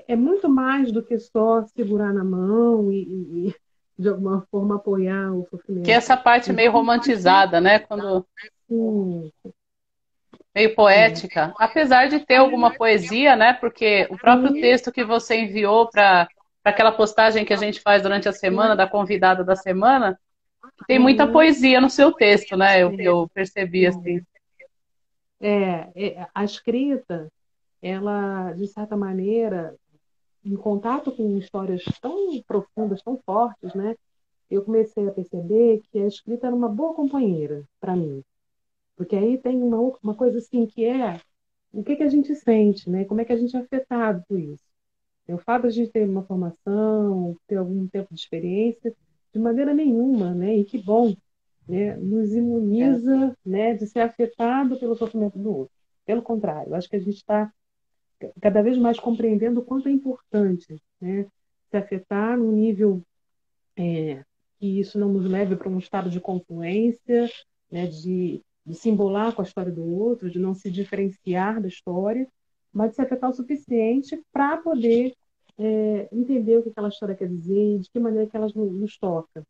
é muito mais do que só segurar na mão e de alguma forma, apoiar o Que sofrimento. essa parte meio romantizada, né? Quando Sim, meio sim. poética, apesar de ter alguma poesia, né? Porque o próprio Sim, texto que você enviou para aquela postagem que a gente faz durante a semana, da convidada da semana, tem muita uhum, poesia no seu texto, né? Eu, é, eu percebi assim. a escrita, ela, de certa maneira, em contato com histórias tão profundas, tão fortes, né? Eu comecei a perceber que a escrita era uma boa companheira para mim. Porque aí tem uma coisa assim que é o que a gente sente, né? Como é que a gente é afetado por isso. O fato de a gente ter uma formação, ter algum tempo de experiência, de maneira nenhuma, né? E que bom, né? Nos É. imuniza, né? De ser afetado pelo sofrimento do outro. Pelo contrário, acho que a gente está cada vez mais compreendendo o quanto é importante, né? Se afetar num nível que isso não nos leve para um estado de confluência, né? De se embolar com a história do outro, de não se diferenciar da história, mas de se afetar o suficiente para poder entender o que aquela história quer dizer, de que maneira que ela nos toca.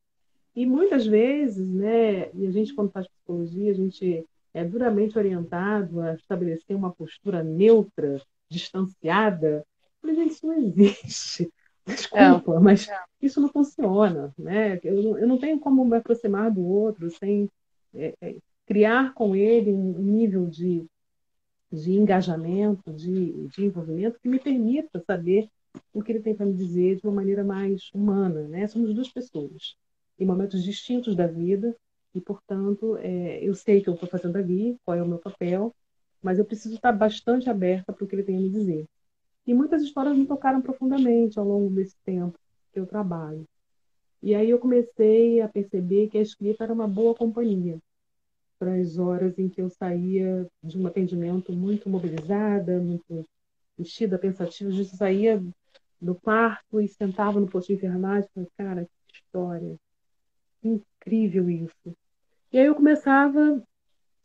E muitas vezes, né, e a gente quando faz psicologia, a gente é duramente orientado a estabelecer uma postura neutra, distanciada. Mas isso não existe. É. Desculpa, mas isso não funciona, né? Eu não tenho como me aproximar do outro sem é, é, criar com ele um nível de engajamento, de envolvimento que me permita saber o que ele tem para me dizer de uma maneira mais humana, né? Somos duas pessoas em momentos distintos da vida e, portanto, eu sei que eu estou fazendo ali, qual é o meu papel, mas eu preciso estar bastante aberta para o que ele tem a me dizer. E muitas histórias me tocaram profundamente ao longo desse tempo que eu trabalho. E aí eu comecei a perceber que a escrita era uma boa companhia para as horas em que eu saía de um atendimento muito mobilizada, muito mexida, pensativa, eu saía do quarto e sentava no posto de enfermagem e falava, cara, que história, incrível isso. E aí eu começava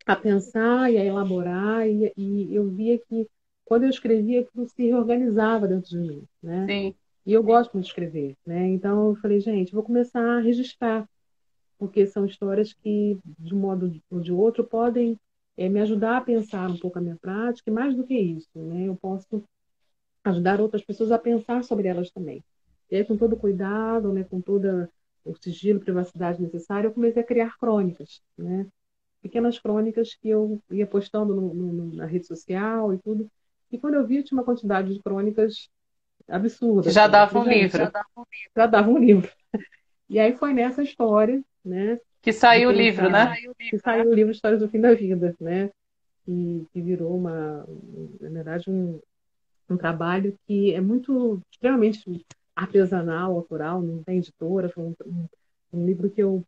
a pensar e a elaborar e eu via que quando eu escrevia aquilo se reorganizava dentro de mim, né? Sim. E eu gosto muito de escrever, né? Então eu falei, gente, vou começar a registrar porque são histórias que, de um modo ou de outro, podem me ajudar a pensar um pouco a minha prática, e mais do que isso, né? Eu posso ajudar outras pessoas a pensar sobre elas também. E aí, com todo o cuidado, né, com todo o sigilo, privacidade necessária, eu comecei a criar crônicas, né? Pequenas crônicas que eu ia postando na rede social e tudo. E quando eu vi, tinha uma quantidade de crônicas absurda, Que já assim. Eu dava falei, um gente, livro. já dava um livro. E aí foi nessa história, né, Que de saiu o livro, pensar né? que saiu o livro Histórias do Fim da Vida, né? Que virou na verdade, um trabalho que é muito, extremamente artesanal, autoral, não tem editora, foi um livro que eu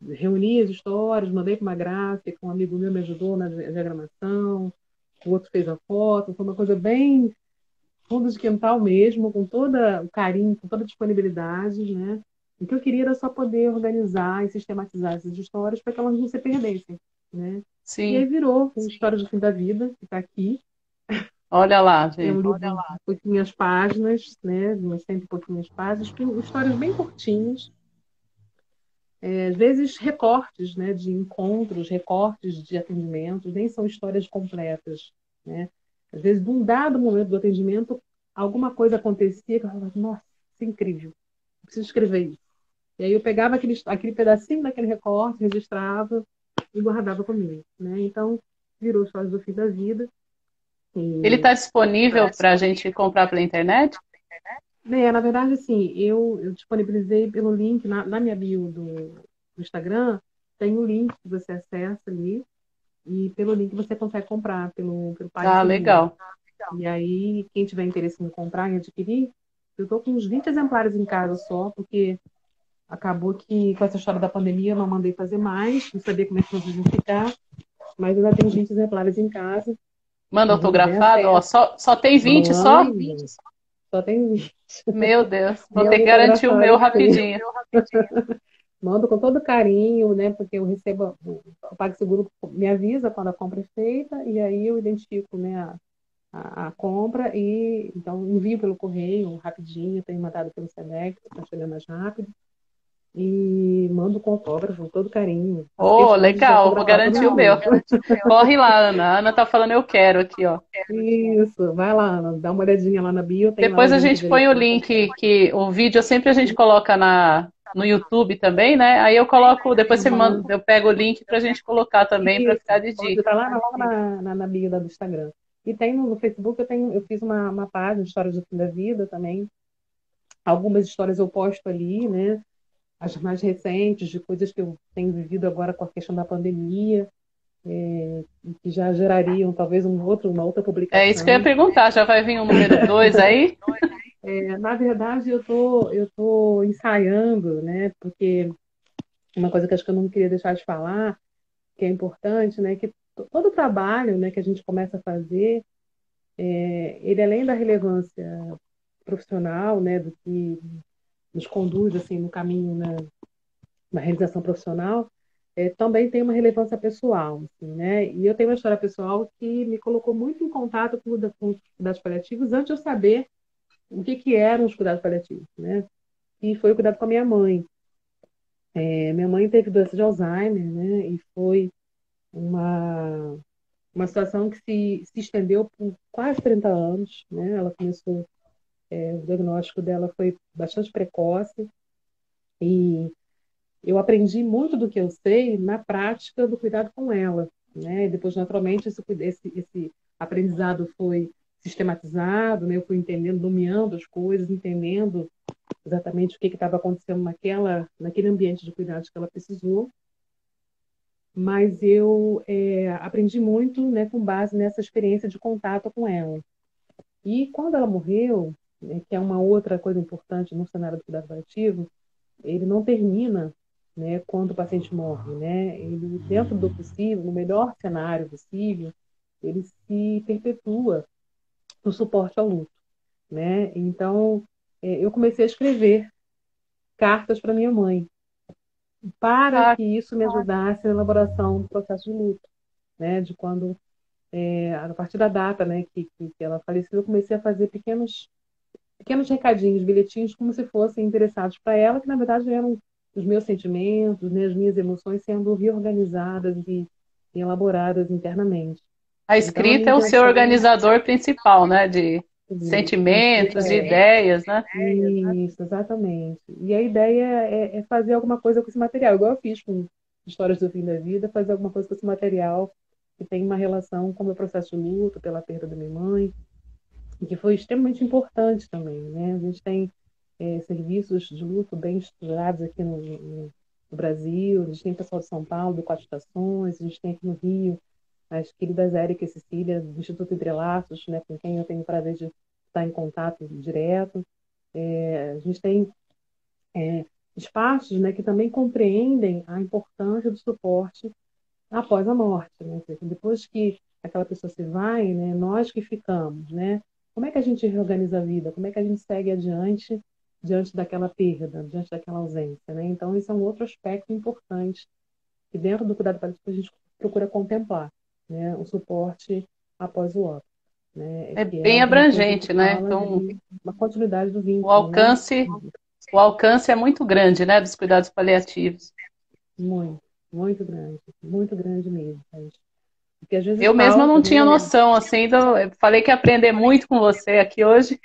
reuni as histórias, mandei para uma gráfica, um amigo meu me ajudou na diagramação, o outro fez a foto, foi uma coisa bem fundo de quintal mesmo, com todo o carinho, com toda a disponibilidade, né? O que eu queria era só poder organizar e sistematizar essas histórias para que elas não se perdessem, né? E aí Sim. virou o Histórias do Fim da Vida, que está aqui. Olha lá, É um gente. livro de pouquinhas páginas, né? De umas cento e pouquinhas páginas, com histórias bem curtinhas, às vezes recortes, né? De encontros, recortes de atendimentos, nem são histórias completas, né? Às vezes, de um dado momento do atendimento, alguma coisa acontecia que eu falava, nossa, isso é incrível, eu preciso escrever isso. E aí eu pegava aquele pedacinho daquele recorte, registrava e guardava comigo, né? Então, virou Histórias do Fim da Vida. Ele E, está disponível para a gente comprar pela internet? na verdade, assim, eu disponibilizei pelo link na minha bio do Instagram, tem um link que você acessa ali, e pelo link você consegue comprar pelo Ah, PagSeguro. legal. E aí, quem tiver interesse em comprar e adquirir, eu estou com uns 20 exemplares em casa só, porque acabou que com essa história da pandemia eu não mandei fazer mais, não sabia como é que vocês iam ficar, mas ainda tenho 20 exemplares em casa. Manda Quem quiser autografado, ó, acesso, só tem 20 só? manda, só tem 20. Meu Deus, vou ter Manda que garantir o meu autografado, sim. rapidinho. Mando com todo carinho, né? Porque eu recebo, o PagSeguro me avisa quando a compra é feita, e aí eu identifico, né, a compra e então envio pelo correio rapidinho, tenho mandado pelo Sedex, para chegar mais rápido, e mando com autógrafo, com todo carinho. Faço Oh, questão de legal, vou autografar todo garantir o meu. mundo. Corre lá, Ana. A Ana tá falando eu quero aqui, ó. Isso, vai lá, Ana, dá uma olhadinha lá na bio, tem lá o Depois a link gente põe o direitinho. link que o vídeo sempre a gente coloca no YouTube também, né? Aí eu coloco, depois você manda, Uhum. eu pego o link pra gente colocar também pra ficar Isso, de pode dica. estar lá, na bio do Instagram. E tem no Facebook, eu fiz uma página de histórias do fim da vida também. Algumas histórias eu posto ali, né? As mais recentes, de coisas que eu tenho vivido agora com a questão da pandemia, que já gerariam talvez uma outra É isso que eu ia publicação. perguntar, já vai vir o número 2 aí? Na verdade, eu tô ensaiando, né? Porque uma coisa que acho que eu não queria deixar de falar, que é importante, né? Que todo o trabalho, né, que a gente começa a fazer, ele além da relevância profissional, né, do que nos conduz assim no caminho, né, na realização profissional, também tem uma relevância pessoal, assim, né? E eu tenho uma história pessoal que me colocou muito em contato com os cuidados paliativos antes de eu saber o que eram os cuidados paliativos, né? E foi o cuidado com a minha mãe. Minha mãe teve doença de Alzheimer, né? E foi uma, uma situação que se estendeu por quase 30 anos, né? Ela começou, o diagnóstico dela foi bastante precoce e eu aprendi muito do que eu sei na prática do cuidado com ela, né? E depois, naturalmente, esse aprendizado foi sistematizado, né? Eu fui entendendo, nomeando as coisas, entendendo exatamente o que estava acontecendo naquele ambiente de cuidados que ela precisou. Mas eu aprendi muito, né, com base nessa experiência de contato com ela. E quando ela morreu, né, que é uma outra coisa importante no cenário do cuidado paliativo, ele não termina, né, quando o paciente morre, né? Ele, dentro do possível, no melhor cenário possível, ele se perpetua no suporte ao luto, né? Então, eu comecei a escrever cartas para minha mãe, para Ah, que isso me ajudasse na elaboração do processo de luto, né? De quando, a partir da data, né, que ela faleceu, eu comecei a fazer pequenos recadinhos, bilhetinhos, como se fossem interessados para ela, que na verdade eram os meus sentimentos, né, as minhas emoções sendo reorganizadas e elaboradas internamente. a Então, a escrita minha é o seu intenção organizador principal, né? De a sentimentos, escrita de ideias, né? isso, exatamente. E a ideia é fazer alguma coisa com esse material, igual eu fiz com Histórias do Fim da Vida, fazer alguma coisa com esse material que tem uma relação com o meu processo de luto pela perda da minha mãe, e que foi extremamente importante também, né? A gente tem serviços de luto bem estruturados aqui no Brasil, a gente tem pessoal de São Paulo, do Quatro Estações, a gente tem aqui no Rio as queridas Érica e Cecília, do Instituto Entrelaços, né, com quem eu tenho o prazer de estar em contato direto. A gente tem espaços, né, que também compreendem a importância do suporte após a morte, né? Depois que aquela pessoa se vai, né, nós que ficamos, né? Como é que a gente reorganiza a vida? Como é que a gente segue adiante diante daquela perda, diante daquela ausência, né? Então, isso é um outro aspecto importante que dentro do cuidado paliativo a gente procura contemplar, né? O suporte após o óbito, né? É Que é bem alguma coisa que abrangente, né? fala Então, de uma continuidade do o vínculo, né? alcance, o alcance é muito grande, né? Dos cuidados paliativos. Muito, muito grande mesmo, gente. Porque às vezes Eu mesma falta, não tinha né? noção, assim, eu falei que ia aprender muito com você aqui hoje.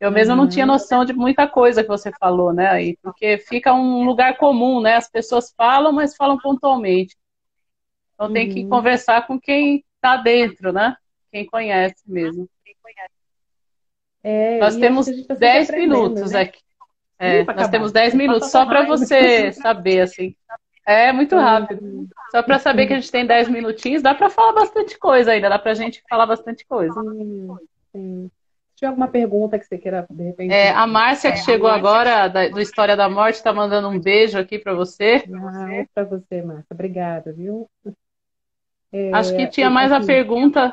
Eu mesma não tinha Uhum, noção de muita coisa que você falou, né? Aí, porque fica um lugar comum, né? As pessoas falam, mas falam pontualmente. Então tem que uhum. conversar com quem está dentro, né? Quem conhece mesmo. Nós E acho que a temos gente está sempre 10 aprendendo, minutos né? aqui. Ih, É, para nós acabar. temos 10 minutos Passa tão só para rápido. você saber, assim. É muito rápido. Sim, Só para saber que a gente tem 10 minutinhos, dá para falar bastante coisa ainda, dá para a gente falar bastante coisa. sim, sim. Se tiver alguma pergunta que você queira, de É, repente, a Márcia, que chegou fazer, agora, do História da Morte, está mandando um beijo aqui para você. para você, Márcia. Obrigada, viu? Acho que É, tinha mais a assim, pergunta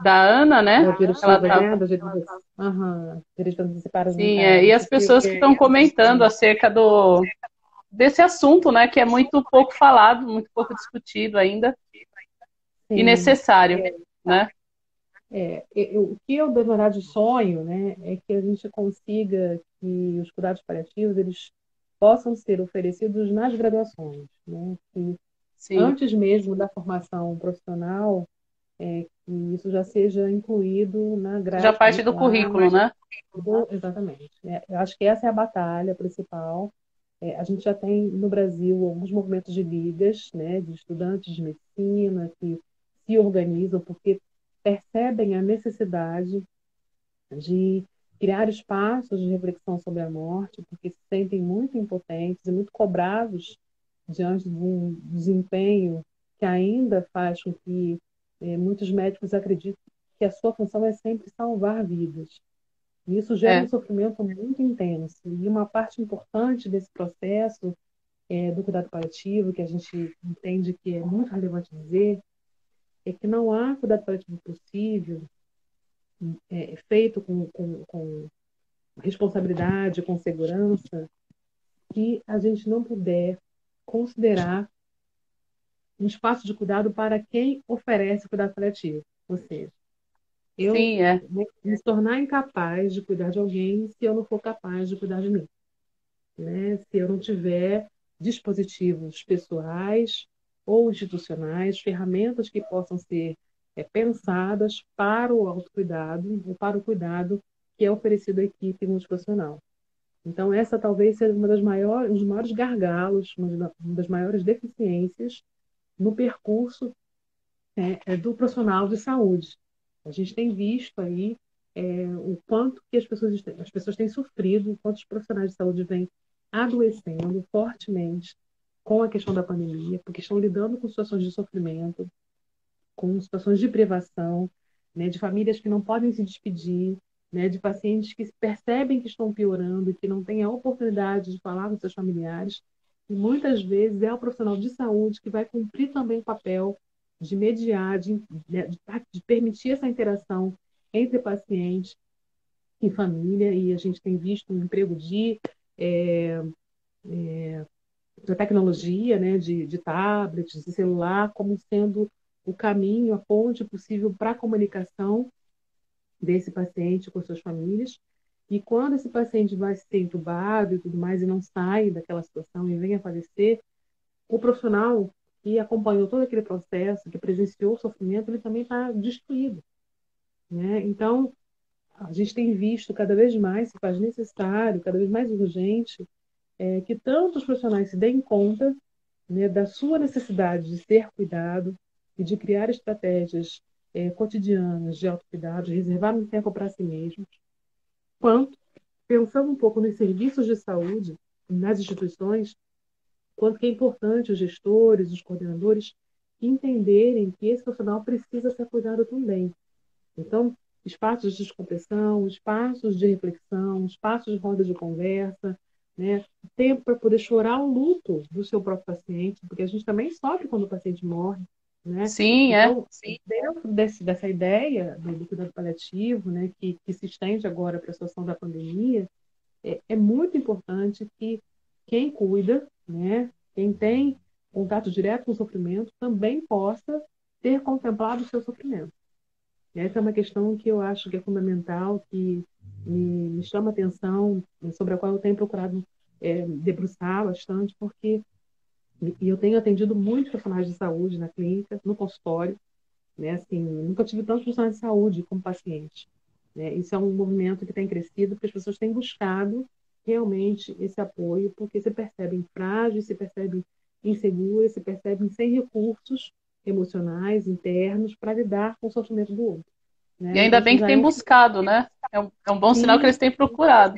da Ana, né? das Ela diretivas, tá, né? Das diretivas, aham, diretivas antecipadas no sim, caso. e as Porque, pessoas que estão comentando acerca desse assunto, né? Que é muito pouco falado, muito pouco discutido ainda e sim, necessário, né? o que eu, na verdade, sonho, né, é que a gente consiga que os cuidados paliativos eles possam ser oferecidos nas graduações, né, que Sim, antes mesmo da formação profissional, que isso já seja incluído na já grade parte do curricular. currículo, né? Exatamente. Eu acho que essa é a batalha principal. A gente já tem no Brasil alguns movimentos de ligas, né, de estudantes de medicina que se organizam porque percebem a necessidade de criar espaços de reflexão sobre a morte, porque se sentem muito impotentes e muito cobrados diante de um desempenho que ainda faz com que muitos médicos acreditem que a sua função é sempre salvar vidas. E isso gera um É, sofrimento muito intenso. E uma parte importante desse processo do cuidado paliativo, que a gente entende que é muito relevante dizer, é que não há cuidado paliativo possível feito com responsabilidade, com segurança, que a gente não puder considerar um espaço de cuidado para quem oferece cuidado paliativo. Ou seja, eu sim, é. vou me tornar incapaz de cuidar de alguém se eu não for capaz de cuidar de mim, né? Se eu não tiver dispositivos pessoais ou institucionais, ferramentas que possam ser pensadas para o autocuidado ou para o cuidado que é oferecido à equipe multiprofissional. Então, essa talvez seja uma das maiores, um dos maiores gargalos, uma das maiores deficiências no percurso do profissional de saúde. A gente tem visto aí o quanto que as pessoas têm sofrido, o quanto os profissionais de saúde vêm adoecendo fortemente com a questão da pandemia, porque estão lidando com situações de sofrimento, com situações de privação, né, de famílias que não podem se despedir, né, de pacientes que percebem que estão piorando e que não têm a oportunidade de falar com seus familiares. E muitas vezes é o profissional de saúde que vai cumprir também o papel de mediar, né, de permitir essa interação entre paciente e família. E a gente tem visto um emprego é, da tecnologia, né, de tablets, de celular, como sendo o caminho, a ponte possível para a comunicação desse paciente com suas famílias. E quando esse paciente vai ser entubado e tudo mais e não sai daquela situação e vem a falecer, o profissional que acompanhou todo aquele processo, que presenciou o sofrimento, ele também está destruído, né? Então, a gente tem visto cada vez mais, se faz necessário, cada vez mais urgente, que tantos profissionais se deem conta, né, da sua necessidade de ser cuidado e de criar estratégias cotidianas de autocuidado, de reservar um tempo para si mesmos, quanto, pensando um pouco nos serviços de saúde, nas instituições, quanto que é importante os gestores, os coordenadores entenderem que esse profissional precisa ser cuidado também. Então, espaços de descompressão, espaços de reflexão, espaços de roda de conversa, né? Tempo para poder chorar o luto do seu próprio paciente, porque a gente também sofre quando o paciente morre, né? Sim, é. Então, dentro dessa ideia do cuidado paliativo, né, que se estende agora para a situação da pandemia, é muito importante que quem cuida, né, quem tem contato direto com o sofrimento, também possa ter contemplado o seu sofrimento. Essa é uma questão que eu acho que é fundamental, que me chama a atenção, sobre a qual eu tenho procurado debruçar bastante, porque eu tenho atendido muitos profissionais de saúde na clínica, no consultório, né? Assim, nunca tive tantos profissionais de saúde como pacientes, né? Isso é um movimento que tem crescido, porque as pessoas têm buscado realmente esse apoio, porque se percebem frágeis, se percebem inseguras, se percebem sem recursos emocionais, internos, para lidar com o sofrimento do outro, E né? ainda Então, isso bem que já é tem um... buscado, né? É um bom sinal que Sim, eles têm procurado.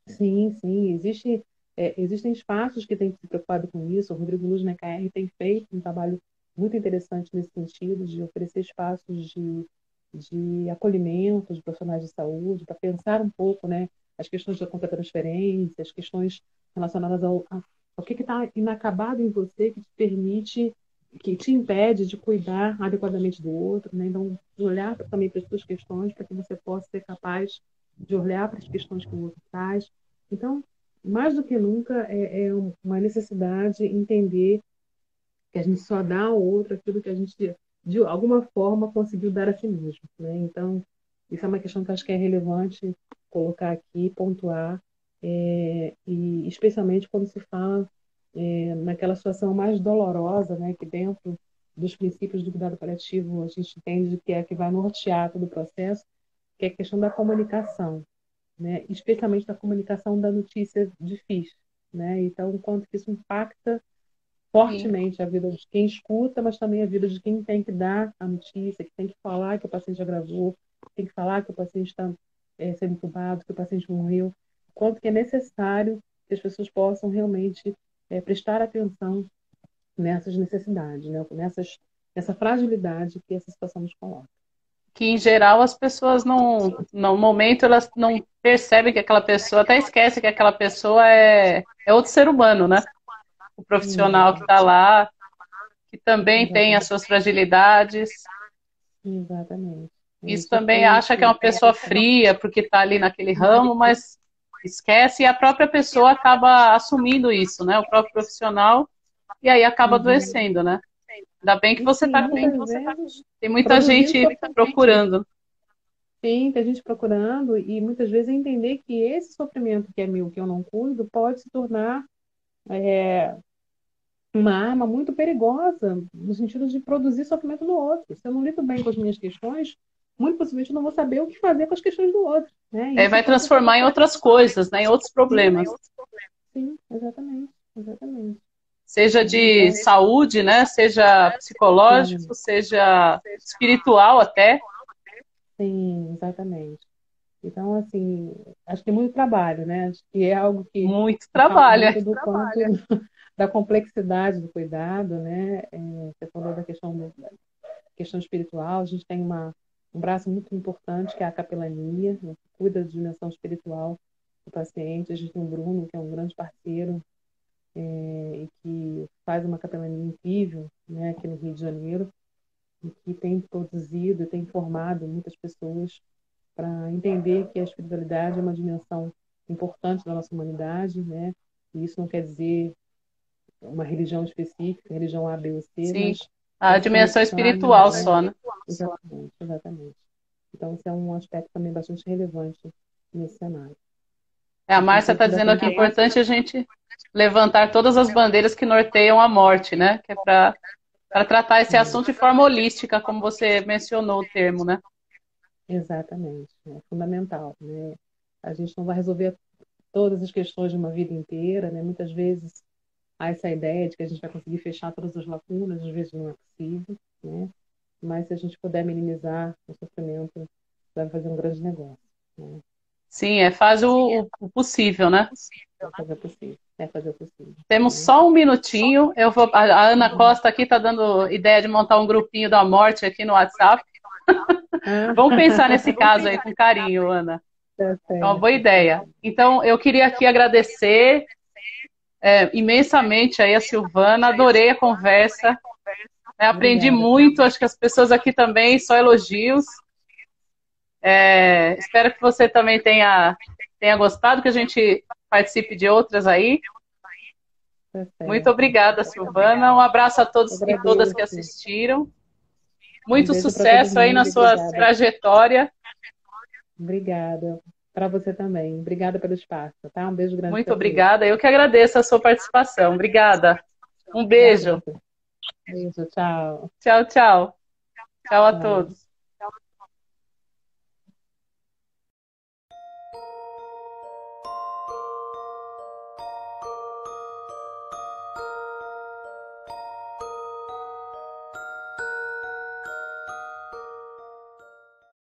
sim, sim. Existe. Existem espaços que têm se preocupado com isso. O Rodrigo Luz na EKR tem feito um trabalho muito interessante nesse sentido, de oferecer espaços de acolhimento de profissionais de saúde, para pensar um pouco, né, as questões da contratransferência, as questões relacionadas ao que está inacabado em você que te permite, que te impede de cuidar adequadamente do outro, né? Então, olhar também para as suas questões, para que você possa ser capaz de olhar para as questões que o outro traz. Então, mais do que nunca, é uma necessidade entender que a gente só dá ao outro aquilo que a gente, de alguma forma, conseguiu dar a si mesmo, né? Então, isso é uma questão que eu acho que é relevante colocar aqui, pontuar, e especialmente quando se fala naquela situação mais dolorosa, né, que dentro dos princípios do cuidado paliativo a gente entende que é que vai nortear todo o processo, que é a questão da comunicação, né, especialmente da comunicação da notícia difícil, né? Então, o quanto que isso impacta Sim. fortemente a vida de quem escuta, mas também a vida de quem tem que dar a notícia, que tem que falar que o paciente agravou, tem que falar que o paciente está sendo entubado, que o paciente morreu. Quanto que é necessário que as pessoas possam realmente prestar atenção nessas necessidades, né? Nessa fragilidade que essa situação nos coloca. Que em geral as pessoas não, no momento elas não percebem que aquela pessoa, até esquece que aquela pessoa é outro ser humano, né? O profissional que está lá, que também tem as Exatamente. suas fragilidades. Exatamente. Isso Isso também acha que é uma pessoa fria porque está ali naquele ramo, mas esquece e a própria pessoa acaba assumindo isso, né? O próprio profissional, e aí acaba Uhum. adoecendo, né? Ainda bem que E você sim, está com. muitas vezes Tem muita produzir gente sofrimento. procurando. Sim, tem gente procurando, e muitas vezes entender que esse sofrimento que é meu, que eu não cuido, pode se tornar uma arma muito perigosa, no sentido de produzir sofrimento no outro. Se eu não lido bem com as minhas questões, muito possivelmente eu não vou saber o que fazer com as questões do outro, né? E É, isso vai pode acabar. transformar em outras coisas, né? Em outros Sim, problemas. sim, exatamente, exatamente. Seja de Então, saúde, né? Seja sim, psicológico, seja espiritual até. sim, exatamente. Então, assim, acho que tem muito trabalho, né? Acho que é algo Muito que fala trabalho. muito do quanto da complexidade do cuidado, né? Você falou da da questão espiritual, a gente tem um braço muito importante que é a capelania, né? Que cuida da dimensão espiritual do paciente. A gente tem o Bruno, que é um grande parceiro, e que faz uma capelania incrível, né? Aqui no Rio de Janeiro, e que tem produzido, tem formado muitas pessoas para entender que a espiritualidade é uma dimensão importante da nossa humanidade, né? E isso não quer dizer uma religião específica, religião A, B ou C, Sim. mas A essa dimensão conexão, espiritual né? só, né? Exatamente, exatamente. Então, esse é um aspecto também bastante relevante nesse cenário. É, a Então, Márcia se a está gente ainda dizendo tem aqui, é tempo, importante a gente levantar todas as bandeiras que norteiam a morte, né? Que é para tratar esse sim, assunto de forma holística, como você mencionou o termo, né? exatamente, é fundamental, né? A gente não vai resolver todas as questões de uma vida inteira, né? Muitas vezes há essa ideia de que a gente vai conseguir fechar todas as lacunas, às vezes não é possível, né? Mas se a gente puder minimizar o sofrimento, vai fazer um grande negócio, né? Sim, faz o possível, né? É fazer o possível, é fazer o possível, Temos né? só um minutinho. A Ana Costa aqui está dando ideia de montar um grupinho da morte aqui no WhatsApp. Ah, Vamos pensar nesse caso aí com carinho, Ana. tá É uma boa certo, tá ideia. certo. Então, eu queria aqui agradecer imensamente aí a Silvana. Adorei a conversa. Aprendi Obrigada, muito. Fernanda. Acho que as pessoas aqui também, só elogios. Espero que você também tenha gostado, que a gente participe de outras aí. Tá Muito certo. obrigada, Silvana. Um abraço a Eu todos e todas que agradeço. assistiram. Um Muito beijo para todo sucesso aí na mundo e sua obrigada. trajetória. Obrigada. Para você também. Obrigada pelo espaço, tá? Um beijo grande Muito para todos. obrigada. Eu que agradeço a sua participação. Obrigada. Um beijo. Nada. Beijo, tchau. Tchau, tchau. Tchau a Tchau. todos.